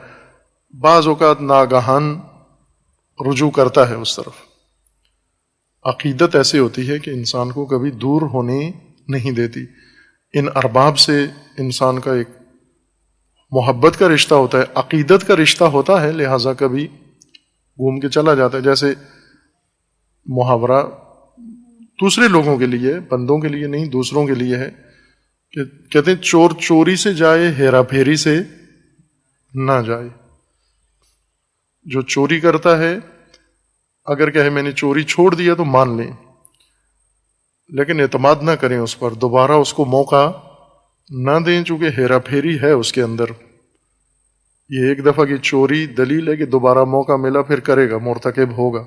بعض اوقات ناگہان رجوع کرتا ہے اس طرف. عقیدت ایسے ہوتی ہے کہ انسان کو کبھی دور ہونے نہیں دیتی. ان ارباب سے انسان کا ایک محبت کا رشتہ ہوتا ہے، عقیدت کا رشتہ ہوتا ہے، لہٰذا کبھی گھوم کے چلا جاتا ہے. جیسے محاورہ دوسرے لوگوں کے لیے، بندوں کے لیے نہیں، دوسروں کے لیے ہے کہ کہتے ہیں چور چوری سے جائے، ہیرا پھیری سے نہ جائے. جو چوری کرتا ہے اگر کہے میں نے چوری چھوڑ دیا تو مان لیں، لیکن اعتماد نہ کریں اس پر، دوبارہ اس کو موقع نہ دیں، چونکہ ہیرا پھیری ہے اس کے اندر. یہ ایک دفعہ کی چوری دلیل ہے کہ دوبارہ موقع ملا پھر کرے گا، مرتکب ہوگا.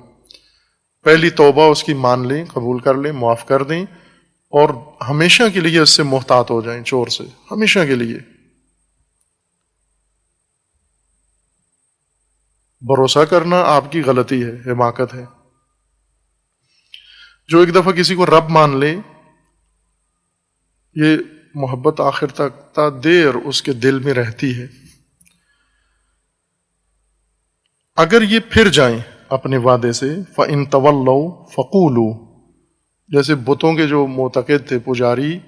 پہلی توبہ اس کی مان لیں، قبول کر لیں، معاف کر دیں، اور ہمیشہ کے لیے اس سے محتاط ہو جائیں، چور سے ہمیشہ کے لیے. بھروسہ کرنا آپ کی غلطی ہے، حماقت ہے. جو ایک دفعہ کسی کو رب مان لے، یہ محبت آخر تک تا دیر اس کے دل میں رہتی ہے. اگر یہ پھر جائیں اپنے وعدے سے، فَإِن تَوَلَّوْا فَقُولُوا، جیسے بتوں کے جو معتقد تھے پجاری،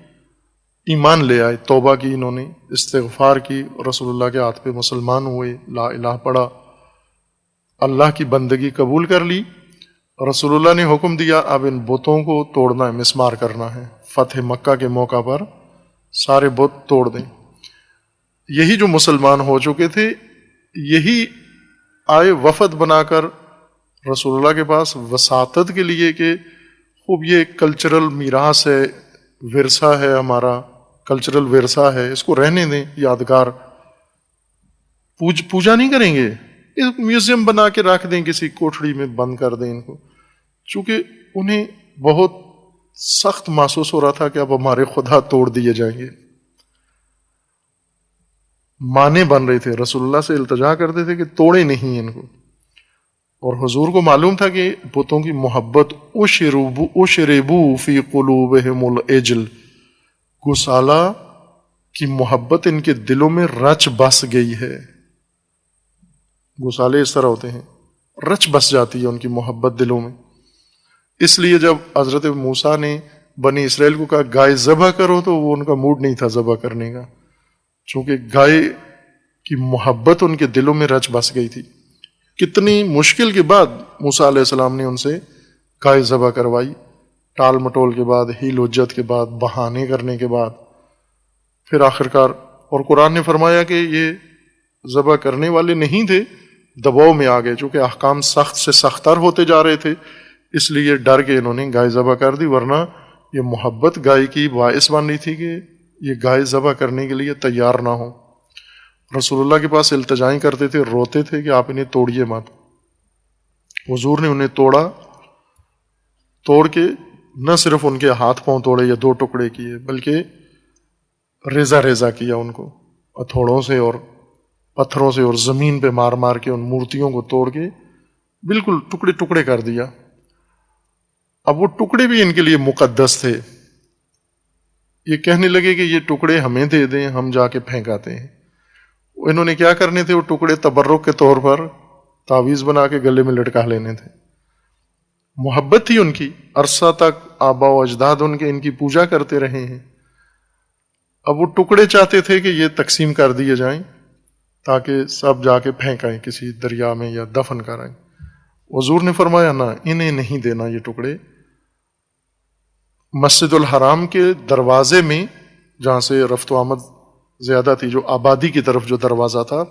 ایمان لے آئے، توبہ کی، انہوں نے استغفار کی، رسول اللہ کے ہاتھ پہ مسلمان ہوئے، لا الہ پڑھا، اللہ کی بندگی قبول کر لی. رسول اللہ نے حکم دیا اب ان بتوں کو توڑنا ہے، مسمار کرنا ہے. فتح مکہ کے موقع پر سارے بت توڑ دیں. یہی جو مسلمان ہو چکے تھے، یہی آئے وفد بنا کر رسول اللہ کے پاس وساطت کے لیے کہ خوب یہ کلچرل میراث ہے، ورثہ ہے، ہمارا کلچرل ورثہ ہے، اس کو رہنے دیں یادگار. پوجا نہیں کریں گے، ایک میوزیم بنا کے رکھ دیں، کسی کوٹھڑی میں بند کر دیں ان کو. چونکہ انہیں بہت سخت محسوس ہو رہا تھا کہ اب ہمارے خدا توڑ دیے جائیں گے. مانے بن رہے تھے، رسول اللہ سے التجا کرتے تھے کہ توڑے نہیں ان کو. اور حضور کو معلوم تھا کہ بتوں کی محبت اشربو فی قلوبہم العجل، گسالہ کی محبت ان کے دلوں میں رچ بس گئی ہے. گسالے اس طرح ہوتے ہیں، رچ بس جاتی ہے ان کی محبت دلوں میں. اس لیے جب حضرت موسیٰ نے بنی اسرائیل کو کہا گائے ذبح کرو، تو وہ ان کا موڈ نہیں تھا ذبح کرنے کا، چونکہ گائے کی محبت ان کے دلوں میں رچ بس گئی تھی. کتنی مشکل کے بعد موسیٰ علیہ السلام نے ان سے گائے ذبح کروائی، ٹال مٹول کے بعد، ہیل حجت کے بعد، بہانے کرنے کے بعد، پھر آخرکار. اور قرآن نے فرمایا کہ یہ ذبح کرنے والے نہیں تھے، دباؤ میں آ گئے، چونکہ احکام سخت سے سختر ہوتے جا رہے تھے، اس لیے ڈر کے انہوں نے گائے ذبح کر دی. ورنہ یہ محبت گائے کی باعث بن رہی تھی کہ یہ گائے ذبح کرنے کے لیے تیار نہ ہو. رسول اللہ کے پاس التجائیں کرتے تھے، روتے تھے کہ آپ انہیں توڑیے مت. حضور نے انہیں توڑ کے نہ صرف ان کے ہاتھ پاؤں توڑے یا 2 ٹکڑے کیے، بلکہ ریزہ کیا ان کو ہتھوڑوں سے اور پتھروں سے، اور زمین پہ مار مار کے ان مورتیوں کو توڑ کے بالکل ٹکڑے ٹکڑے کر دیا. اب وہ ٹکڑے بھی ان کے لیے مقدس تھے. یہ کہنے لگے کہ یہ ٹکڑے ہمیں دے دیں، ہم جا کے پھینکاتے ہیں. انہوں نے کیا کرنے تھے؟ وہ ٹکڑے تبرک کے طور پر تعویذ بنا کے گلے میں لٹکا لینے تھے. محبت تھی ان کی، عرصہ تک آبا و اجداد ان کے ان کی پوجا کرتے رہے ہیں. اب وہ ٹکڑے چاہتے تھے کہ یہ تقسیم کر دیے جائیں تاکہ سب جا کے پھینکائیں کسی دریا میں یا دفن کرائیں. حضور نے فرمایا نہ، انہیں نہیں دینا یہ ٹکڑے. مسجد الحرام کے دروازے میں جہاں سے رفت و آمد زیادہ تھی، جو آبادی کی طرف جو دروازہ تھا،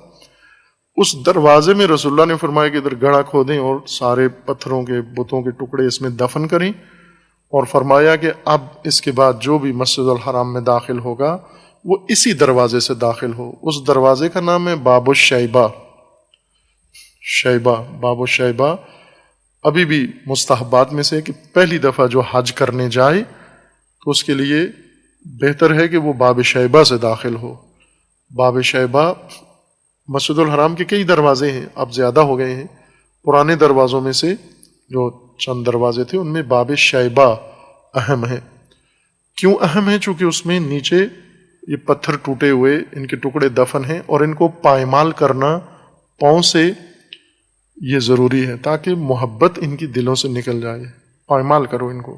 اس دروازے میں رسول اللہ نے فرمایا کہ ادھر گڑھا کھودیں اور سارے پتھروں کے بتوں کے ٹکڑے اس میں دفن کریں، اور فرمایا کہ اب اس کے بعد جو بھی مسجد الحرام میں داخل ہوگا وہ اسی دروازے سے داخل ہو. اس دروازے کا نام ہے باب الشیبہ. شیبہ، باب الشیبہ ابھی بھی مستحبات میں سے کہ پہلی دفعہ جو حج کرنے جائے تو اس کے لیے بہتر ہے کہ وہ باب شیبہ سے داخل ہو. باب شیبہ، مسجد الحرام کے کئی دروازے ہیں، اب زیادہ ہو گئے ہیں. پرانے دروازوں میں سے جو چند دروازے تھے ان میں باب شیبہ اہم ہے. کیوں اہم ہے؟ چونکہ اس میں نیچے یہ پتھر ٹوٹے ہوئے ان کے ٹکڑے دفن ہیں، اور ان کو پائمال کرنا پاؤں سے یہ ضروری ہے تاکہ محبت ان کی دلوں سے نکل جائے. پائمال کرو ان کو.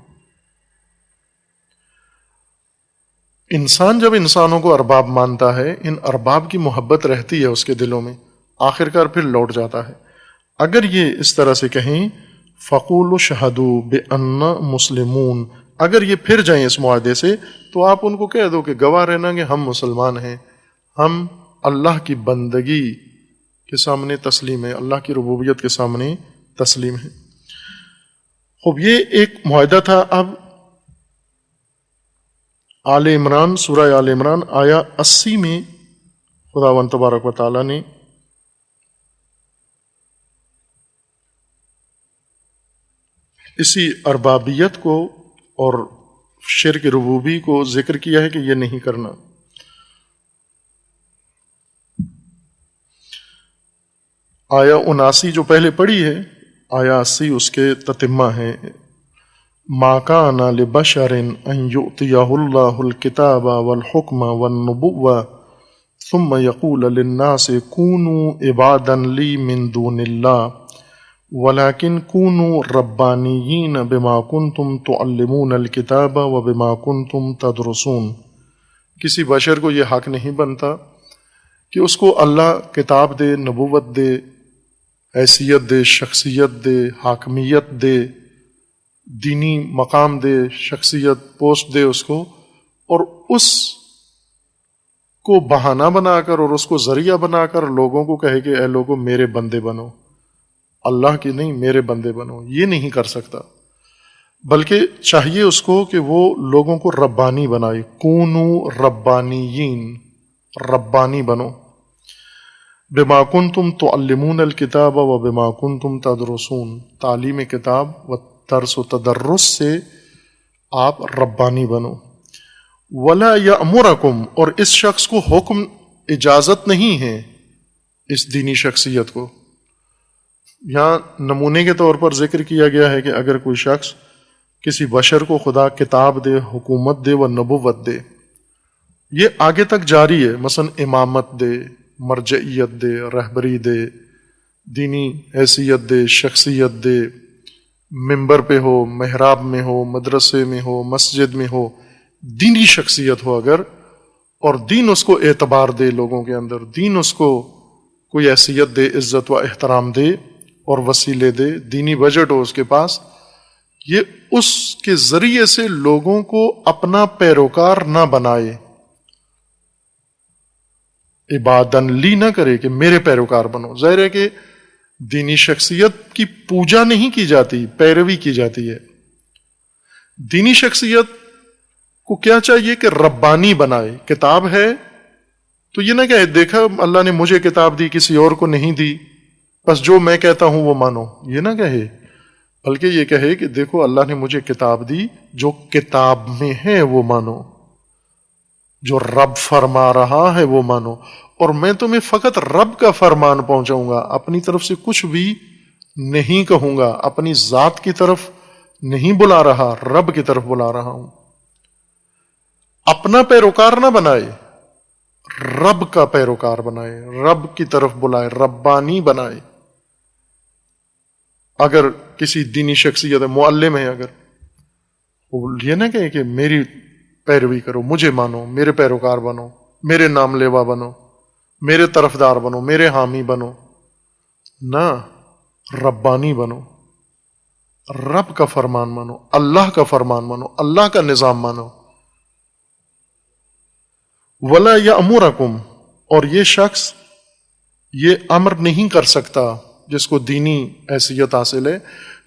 انسان جب انسانوں کو ارباب مانتا ہے، ان ارباب کی محبت رہتی ہے اس کے دلوں میں، آخرکار پھر لوٹ جاتا ہے. اگر یہ اس طرح سے کہیں فَقُولُوا اشْهَدُوا بِأَنَّا مُسْلِمُونَ، اگر یہ پھر جائیں اس معاہدے سے تو آپ ان کو کہہ دو کہ گواہ رہنا کہ ہم مسلمان ہیں، ہم اللہ کی بندگی کے سامنے تسلیم ہیں، اللہ کی ربوبیت کے سامنے تسلیم ہیں. خوب، یہ ایک معاہدہ تھا. اب آل عمران، سورہ آل عمران آیا 80 میں خداوند تبارک و تعالیٰ نے اسی اربابیت کو اور شرک ربوبی کو ذکر کیا ہے کہ یہ نہیں کرنا. آیا 79 جو پہلے پڑھی ہے، آیا 80 اس کے تتمہ ہے. ما کان لبشر ان یؤتیہ اللہ الکتاب والحکم والنبوۃ ثم یقول للناس کونوا عبادا لی من دون اللہ ولكن كونوا ربانیین بما کنتم تعلمون الکتاب وبما کنتم تدرسون. کسی بشر کو یہ حق نہیں بنتا کہ اس کو اللہ کتاب دے، نبوت دے، حیثیت دے، شخصیت دے، حاکمیت دے، دینی مقام دے، شخصیت پوسٹ دے اس کو، اور اس کو بہانہ بنا کر اور اس کو ذریعہ بنا کر لوگوں کو کہے کہ اے لوگوں میرے بندے بنو. اللہ کی نہیں، میرے بندے بنو. یہ نہیں کر سکتا، بلکہ چاہیے اس کو کہ وہ لوگوں کو ربانی بنائے. کونوا ربانیین، ربانی بنو. بما کنتم تعلمون الکتاب و بما کنتم تدرسون، تعلیم کتاب و درس و تدرس سے آپ ربانی بنو. ولا یأمرکم، اور اس شخص کو حکم اجازت نہیں ہے، اس دینی شخصیت کو. یہاں نمونے کے طور پر ذکر کیا گیا ہے کہ اگر کوئی شخص کسی بشر کو خدا کتاب دے، حکومت دے و نبوت دے، یہ آگے تک جاری ہے. مثلا امامت دے، مرجعیت دے، رہبری دے، دینی حیثیت دے، شخصیت دے، ممبر پہ ہو، محراب میں ہو، مدرسے میں ہو، مسجد میں ہو، دینی شخصیت ہو اگر، اور دین اس کو اعتبار دے، لوگوں کے اندر دین اس کو کوئی حیثیت دے، عزت و احترام دے اور وسیلے دے، دینی بجٹ ہو اس کے پاس، یہ اس کے ذریعے سے لوگوں کو اپنا پیروکار نہ بنائے، عبادن لی نہ کرے کہ میرے پیروکار بنو. ظاہر ہے کہ دینی شخصیت کی پوجا نہیں کی جاتی، پیروی کی جاتی ہے. دینی شخصیت کو کیا چاہیے کہ ربانی بنائے. کتاب ہے تو یہ نہ کہے دیکھا اللہ نے مجھے کتاب دی، کسی اور کو نہیں دی، بس جو میں کہتا ہوں وہ مانو. یہ نہ کہے، بلکہ یہ کہے کہ دیکھو اللہ نے مجھے کتاب دی، جو کتاب میں ہے وہ مانو، جو رب فرما رہا ہے وہ مانو، اور میں تمہیں فقط رب کا فرمان پہنچاؤں گا، اپنی طرف سے کچھ بھی نہیں کہوں گا، اپنی ذات کی طرف نہیں بلا رہا، رب کی طرف بلا رہا ہوں. اپنا پیروکار نہ بنائے، رب کا پیروکار بنائے، رب کی طرف بلائے، ربانی بنائے. اگر کسی دینی شخصیت معلم ہے، اگر وہ یہ نہ کہے کہ میری پیروی کرو، مجھے مانو، میرے پیروکار بنو، میرے نام لیوا بنو، میرے طرفدار بنو، میرے حامی بنو، نہ ربانی بنو، رب کا فرمان مانو، اللہ کا فرمان مانو، اللہ کا نظام مانو۔ ولا یامرکم، اور یہ شخص یہ امر نہیں کر سکتا جس کو دینی حیثیت حاصل ہے،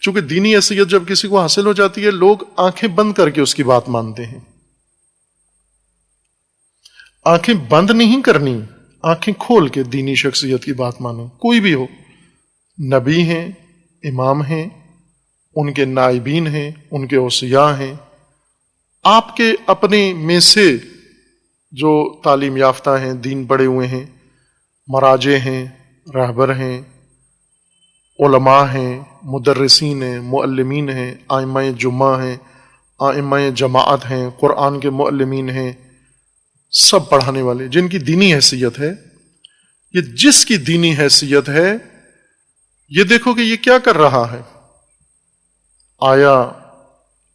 چونکہ دینی حیثیت جب کسی کو حاصل ہو جاتی ہے لوگ آنکھیں بند کر کے اس کی بات مانتے ہیں۔ آنکھیں بند نہیں کرنی، آنکھیں کھول کے دینی شخصیت کی بات مانیں، کوئی بھی ہو، نبی ہیں، امام ہیں، ان کے نائبین ہیں، ان کے اوصیاء ہیں، آپ کے اپنے میں سے جو تعلیم یافتہ ہیں، دین پڑھے ہوئے ہیں، مراجع ہیں، رہبر ہیں، علماء ہیں، مدرسین ہیں، معلمین ہیں، ائمہ جمعہ ہیں، ائمہ جماعت ہیں، قرآن کے معلمین ہیں، سب پڑھانے والے جن کی دینی حیثیت ہے، یہ جس کی دینی حیثیت ہے، یہ دیکھو کہ یہ کیا کر رہا ہے۔ آیا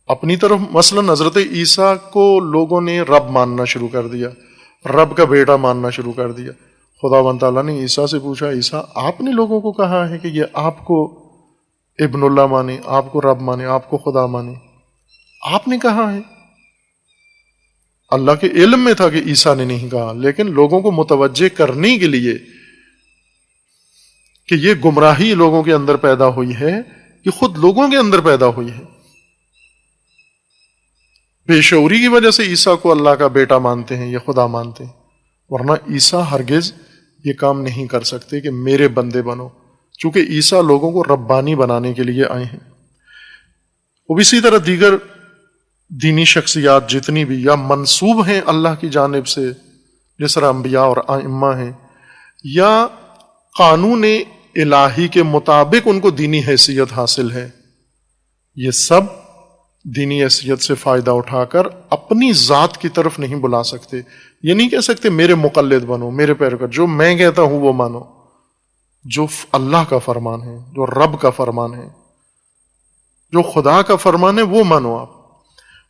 اپنی طرف مثلا حضرت عیسیٰ کو لوگوں نے رب ماننا شروع کر دیا، رب کا بیٹا ماننا شروع کر دیا۔ خداوند تعالیٰ نے عیسیٰ سے پوچھا، عیسیٰ آپ نے لوگوں کو کہا ہے کہ یہ آپ کو ابن اللہ مانے، آپ کو رب مانے، آپ کو خدا مانے، آپ نے کہا ہے؟ اللہ کے علم میں تھا کہ عیسیٰ نے نہیں کہا، لیکن لوگوں کو متوجہ کرنے کے لیے کہ یہ گمراہی لوگوں کے اندر پیدا ہوئی ہے، یہ خود لوگوں کے اندر پیدا ہوئی ہے، بے شعوری کی وجہ سے عیسیٰ کو اللہ کا بیٹا مانتے ہیں، یہ خدا مانتے ہیں، ورنہ عیسیٰ ہرگز یہ کام نہیں کر سکتے کہ میرے بندے بنو، چونکہ عیسیٰ لوگوں کو ربانی بنانے کے لیے آئے ہیں۔ وہ اسی طرح دیگر دینی شخصیات جتنی بھی یا منسوب ہیں اللہ کی جانب سے، جس طرح انبیاء اور ائمہ ہیں، یا قانون الہی کے مطابق ان کو دینی حیثیت حاصل ہے، یہ سب دینی حیثیت سے فائدہ اٹھا کر اپنی ذات کی طرف نہیں بلا سکتے۔ یہ نہیں کہہ سکتے میرے مقلد بنو، میرے پیروکار، جو میں کہتا ہوں وہ مانو، جو اللہ کا فرمان ہے، جو رب کا فرمان ہے، جو خدا کا فرمان ہے وہ مانو آپ۔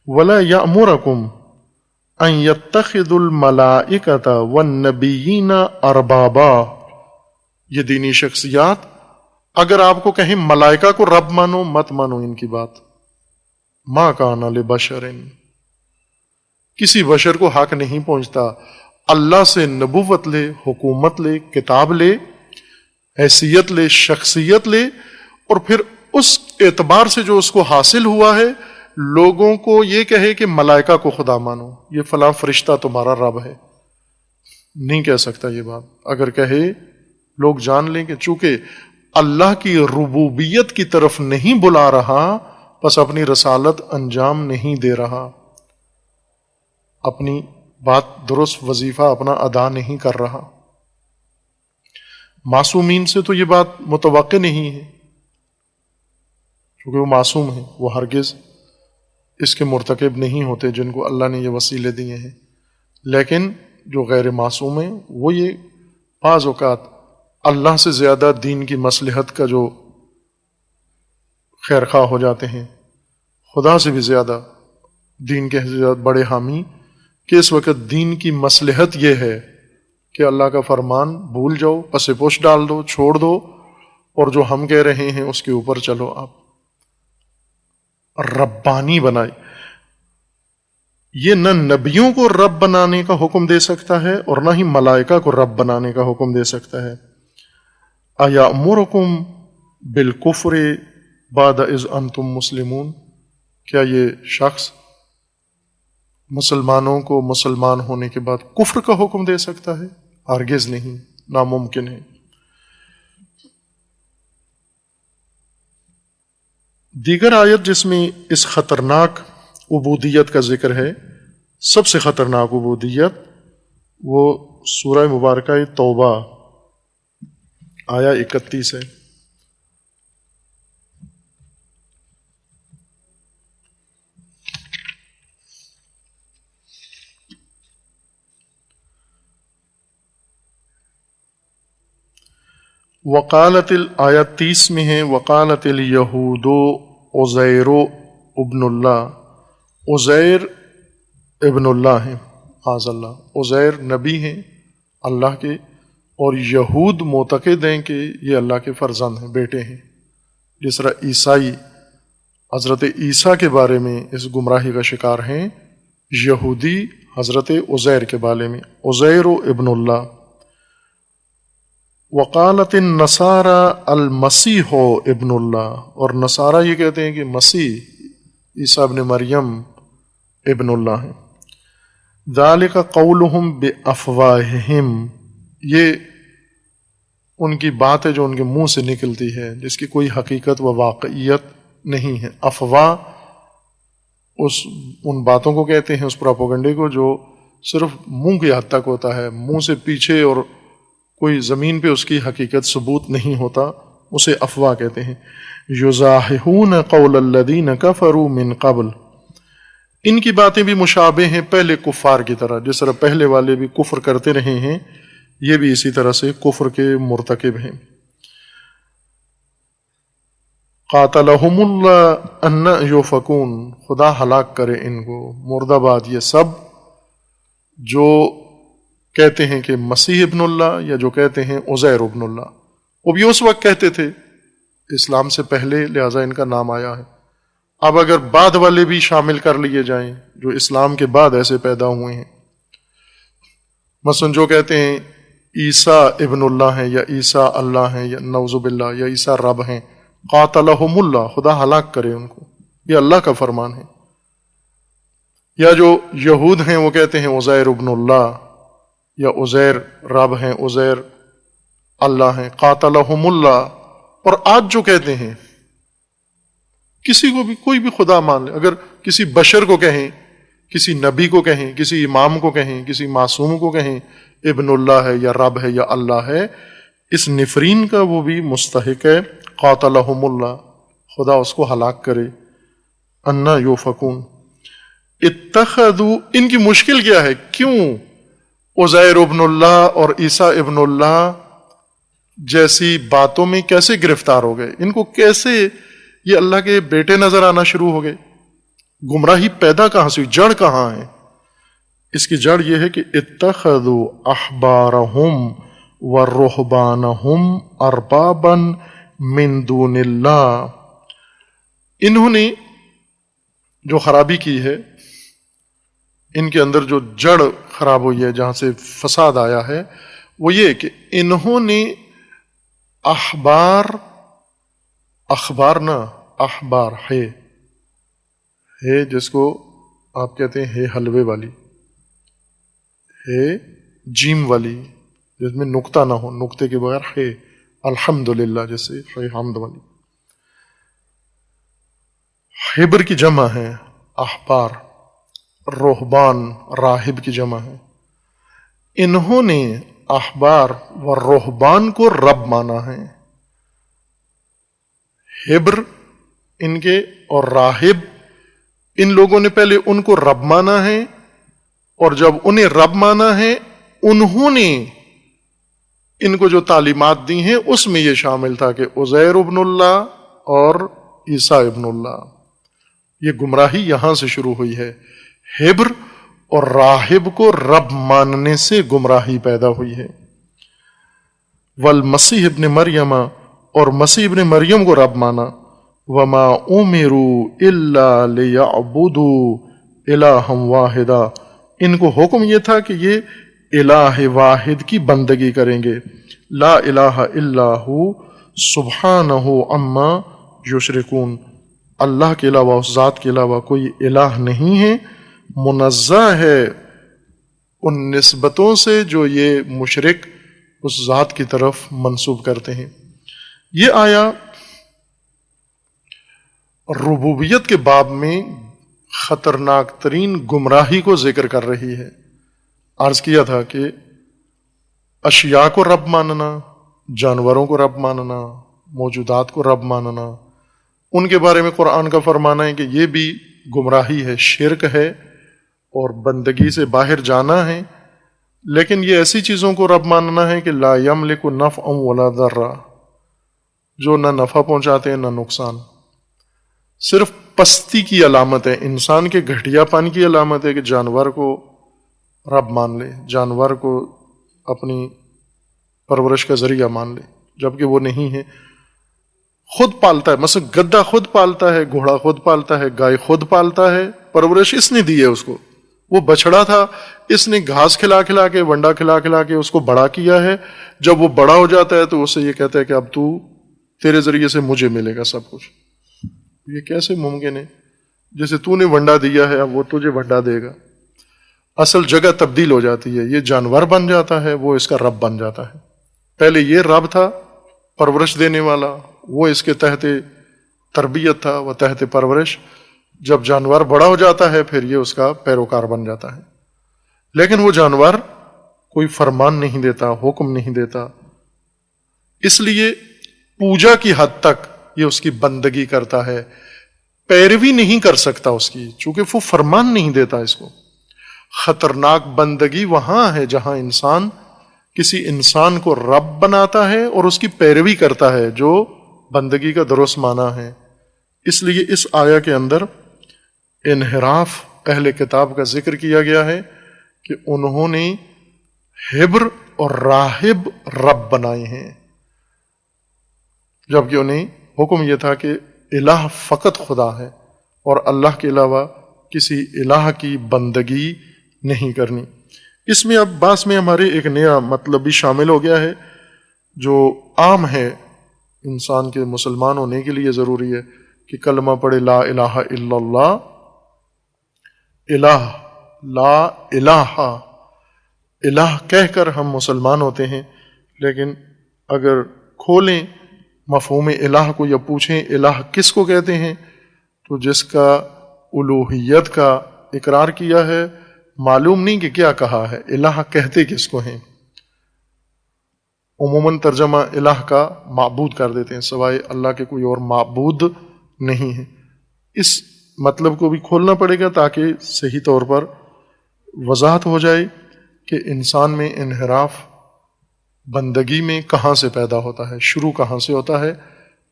وَلَا يَأْمُرَكُمْ أَن يَتَّخِذُوا الْمَلَائِكَةَ وَالنَّبِيِّينَ أَرْبَابًا، یہ دینی شخصیات اگر آپ کو کہیں ملائکہ کو رب مانو، مت مانو ان کی بات۔ مَا كَانَ لِبَشَرٍ، کسی بشر کو حق نہیں پہنچتا اللہ سے نبوت لے، حکومت لے، کتاب لے، حیثیت لے، شخصیت لے، اور پھر اس اعتبار سے جو اس کو حاصل ہوا ہے لوگوں کو یہ کہے کہ ملائکہ کو خدا مانو، یہ فلاں فرشتہ تمہارا رب ہے۔ نہیں کہہ سکتا یہ بات، اگر کہے لوگ جان لیں کہ چونکہ اللہ کی ربوبیت کی طرف نہیں بلا رہا، بس اپنی رسالت انجام نہیں دے رہا، اپنی بات درست وظیفہ اپنا ادا نہیں کر رہا۔ معصومین سے تو یہ بات متوقع نہیں ہے، کیونکہ وہ معصوم ہیں، وہ ہرگز اس کے مرتکب نہیں ہوتے جن کو اللہ نے یہ وسیلے دیے ہیں، لیکن جو غیر معصوم ہیں وہ یہ بعض اوقات اللہ سے زیادہ دین کی مصلحت کا جو خیر خواہ ہو جاتے ہیں، خدا سے بھی زیادہ دین کے بڑے حامی، کہ اس وقت دین کی مصلحت یہ ہے کہ اللہ کا فرمان بھول جاؤ، پس پوش ڈال دو، چھوڑ دو، اور جو ہم کہہ رہے ہیں اس کے اوپر چلو۔ آپ ربانی بنائی، یہ نہ نبیوں کو رب بنانے کا حکم دے سکتا ہے اور نہ ہی ملائکہ کو رب بنانے کا حکم دے سکتا ہے۔ اَیَأْمُرُکُم بِالْکُفْرِ بَعْدَ اِذْ أَنْتُم مُسْلِمُونَ، کیا یہ شخص مسلمانوں کو مسلمان ہونے کے بعد کفر کا حکم دے سکتا ہے؟ ہرگز نہیں، ناممکن ہے۔ دیگر آیت جس میں اس خطرناک عبودیت کا ذکر ہے، سب سے خطرناک عبودیت، وہ سورہ مبارکہ توبہ آیا 31 ہے۔ وقالت آیت 30 میں ہے، وقالت الیہود عزیر ابن اللہ، عزیر ابن اللہ ہیں، معاذ اللہ، عزیر نبی ہیں اللہ کے، اور یہود معتقد ہیں کہ یہ اللہ کے فرزند ہیں، بیٹے ہیں. جس طرح عیسائی حضرت عیسیٰ کے بارے میں اس گمراہی کا شکار ہیں، یہودی حضرت عزیر کے بارے میں عزیر ابن اللہ. وقالت النصارى المسیح ابن اللہ، اور نصارہ یہ کہتے ہیں کہ مسیح عیسیٰ ابن مریم ابن اللہ ہیں. ذالک قولہم بافواہہم، یہ ان کی بات ہے جو ان کے منہ سے نکلتی ہے، جس کی کوئی حقیقت و واقعیت نہیں ہے. افواہ ان باتوں کو کہتے ہیں، اس پروپیگنڈے کو جو صرف منہ کی حد تک ہوتا ہے، منہ سے پیچھے اور کوئی زمین پہ اس کی حقیقت ثبوت نہیں ہوتا، اسے افواہ کہتے ہیں. یضاحون قول الذین کفروا من قبل، ان کی باتیں بھی مشابہ ہیں پہلے کفار کی طرح، جس طرح پہلے والے بھی کفر کرتے رہے ہیں، یہ بھی اسی طرح سے کفر کے مرتکب ہیں. قاتلہم اللہ ان یوفکون، خدا ہلاک کرے ان کو. مردہ باد یہ سب جو کہتے ہیں کہ مسیح ابن اللہ، یا جو کہتے ہیں عزیر ابن اللہ. وہ بھی اس وقت کہتے تھے اسلام سے پہلے، لہٰذا ان کا نام آیا ہے. اب اگر بعد والے بھی شامل کر لیے جائیں جو اسلام کے بعد ایسے پیدا ہوئے ہیں، مثلا جو کہتے ہیں عیسیٰ ابن اللہ ہیں، یا عیسیٰ اللہ ہیں، یا نعوذ باللہ، یا عیسیٰ رب ہیں، قاتلہم اللہ، خدا ہلاک کرے ان کو، یہ اللہ کا فرمان ہے. یا جو یہود ہیں وہ کہتے ہیں عزیر ابن اللہ، یا عزیر رب ہیں، عزیر اللہ ہیں، قاتلہم اللہ. اور آج جو کہتے ہیں کسی کو بھی، کوئی بھی خدا مان لے، اگر کسی بشر کو کہیں، کسی نبی کو کہیں، کسی امام کو کہیں، کسی معصوم کو کہیں ابن اللہ ہے، یا رب ہے، یا اللہ ہے، اس نفرین کا وہ بھی مستحق ہے. قاتلہم اللہ، خدا اس کو ہلاک کرے. انا یوفکون، اتخذوا، ان کی مشکل کیا ہے، کیوں عزیر ابن اللہ اور عیسیٰ ابن اللہ جیسی باتوں میں کیسے گرفتار ہو گئے، ان کو کیسے یہ اللہ کے بیٹے نظر آنا شروع ہو گئے. گمراہی پیدا کہاں سے ہوئی، جڑ کہاں ہے؟ اس کی جڑ یہ ہے کہ اتخذوا احبارہم ورہبانہم اربابا من دون اللہ، انہوں نے جو خرابی کی ہے، ان کے اندر جو جڑ خراب ہوئی ہے، جہاں سے فساد آیا ہے، وہ یہ کہ انہوں نے اخبار نہ احبار ہے جس کو آپ کہتے ہیں حلوے والی، ہے جیم والی، جس میں نقطہ نہ ہو، نقطے کے بغیر ہے، الحمدللہ جیسے ہے حمد والی. حبر کی جمع ہے احبار، رہبان راہب کی جمع ہے. انہوں نے احبار و رہبان کو رب مانا ہے. حبر ان کے اور راہب، ان لوگوں نے پہلے ان کو رب مانا ہے، اور جب انہیں رب مانا ہے، انہوں نے ان کو جو تعلیمات دی ہیں اس میں یہ شامل تھا کہ عزیر ابن اللہ اور عیسیٰ ابن اللہ. یہ گمراہی یہاں سے شروع ہوئی ہے، حبر اور راہب کو رب ماننے سے گمراہی پیدا ہوئی ہے. والمسیح ابن مریم، اور مسیح ابن مریم کو رب مانا. وما امروا الا لیعبدوا الہا واحدا، ان کو حکم یہ تھا کہ یہ الہ واحد کی بندگی کریں گے. لا الہ الا ہو سبحانہ عما یشرکون، اللہ کے علاوہ، اس ذات کے علاوہ کوئی الہ نہیں ہے، منزہ ہے ان نسبتوں سے جو یہ مشرک اس ذات کی طرف منسوب کرتے ہیں. یہ آیا ربوبیت کے باب میں خطرناک ترین گمراہی کو ذکر کر رہی ہے. عرض کیا تھا کہ اشیاء کو رب ماننا، جانوروں کو رب ماننا، موجودات کو رب ماننا، ان کے بارے میں قرآن کا فرمانا ہے کہ یہ بھی گمراہی ہے، شرک ہے اور بندگی سے باہر جانا ہے. لیکن یہ ایسی چیزوں کو رب ماننا ہے کہ لا یملک نفعا ولا ضرا، جو نہ نفع پہنچاتے ہیں نہ نقصان. صرف پستی کی علامت ہے، انسان کے گھٹیا پن کی علامت ہے کہ جانور کو رب مان لے، جانور کو اپنی پرورش کا ذریعہ مان لے، جبکہ وہ نہیں ہے۔ خود پالتا ہے، مثلا گدھا خود پالتا ہے، گھوڑا خود پالتا ہے، گائے خود پالتا ہے، پرورش اس نے دی ہے اس کو۔ وہ بچڑا تھا، اس نے گھاس کھلا کھلا کے، ونڈا کھلا کھلا کے اس کو بڑا کیا ہے۔ جب وہ بڑا ہو جاتا ہے تو اسے یہ کہتا ہے کہ اب تیرے ذریعے سے مجھے ملے گا سب کچھ۔ یہ کیسے ممکن ہے؟ جیسے تو نے ونڈا دیا ہے اب وہ تجھے ونڈا دے گا۔ اصل جگہ تبدیل ہو جاتی ہے، یہ جانور بن جاتا ہے، وہ اس کا رب بن جاتا ہے۔ پہلے یہ رب تھا پرورش دینے والا، وہ اس کے تحت تربیت تھا، وہ تحت پرورش۔ جب جانور بڑا ہو جاتا ہے پھر یہ اس کا پیروکار بن جاتا ہے۔ لیکن وہ جانور کوئی فرمان نہیں دیتا، حکم نہیں دیتا، اس لیے پوجا کی حد تک یہ اس کی بندگی کرتا ہے، پیروی نہیں کر سکتا اس کی، چونکہ وہ فرمان نہیں دیتا اس کو۔ خطرناک بندگی وہاں ہے جہاں انسان کسی انسان کو رب بناتا ہے اور اس کی پیروی کرتا ہے، جو بندگی کا درست معنی ہے۔ اس لیے اس آیہ کے اندر انحراف اہل کتاب کا ذکر کیا گیا ہے کہ انہوں نے حبر اور راہب رب بنائے ہیں، جبکہ انہیں حکم یہ تھا کہ الہ فقط خدا ہے اور اللہ کے علاوہ کسی الہ کی بندگی نہیں کرنی۔ اس میں اب بعض میں ہمارے ایک نیا مطلب بھی شامل ہو گیا ہے جو عام ہے، انسان کے مسلمان ہونے کے لیے ضروری ہے کہ کلمہ پڑھے لا الہ الا اللہ، الہ لا الہ، الہ کہہ کر ہم مسلمان ہوتے ہیں۔ لیکن اگر کھولیں مفہوم الہ کو یا پوچھیں الہ کس کو کہتے ہیں، تو جس کا الوہیت کا اقرار کیا ہے، معلوم نہیں کہ کیا کہا ہے، الہ کہتے کس کو ہیں۔ عموماً ترجمہ الہ کا معبود کر دیتے ہیں، سوائے اللہ کے کوئی اور معبود نہیں ہے۔ اس مطلب کو بھی کھولنا پڑے گا تاکہ صحیح طور پر وضاحت ہو جائے کہ انسان میں انحراف بندگی میں کہاں سے پیدا ہوتا ہے، شروع کہاں سے ہوتا ہے،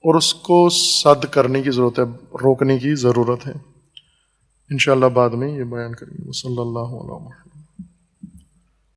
اور اس کو صد کرنے کی ضرورت ہے، روکنے کی ضرورت ہے۔ انشاءاللہ بعد میں یہ بیان کریں گے۔ صلی اللہ علیہ وسلم۔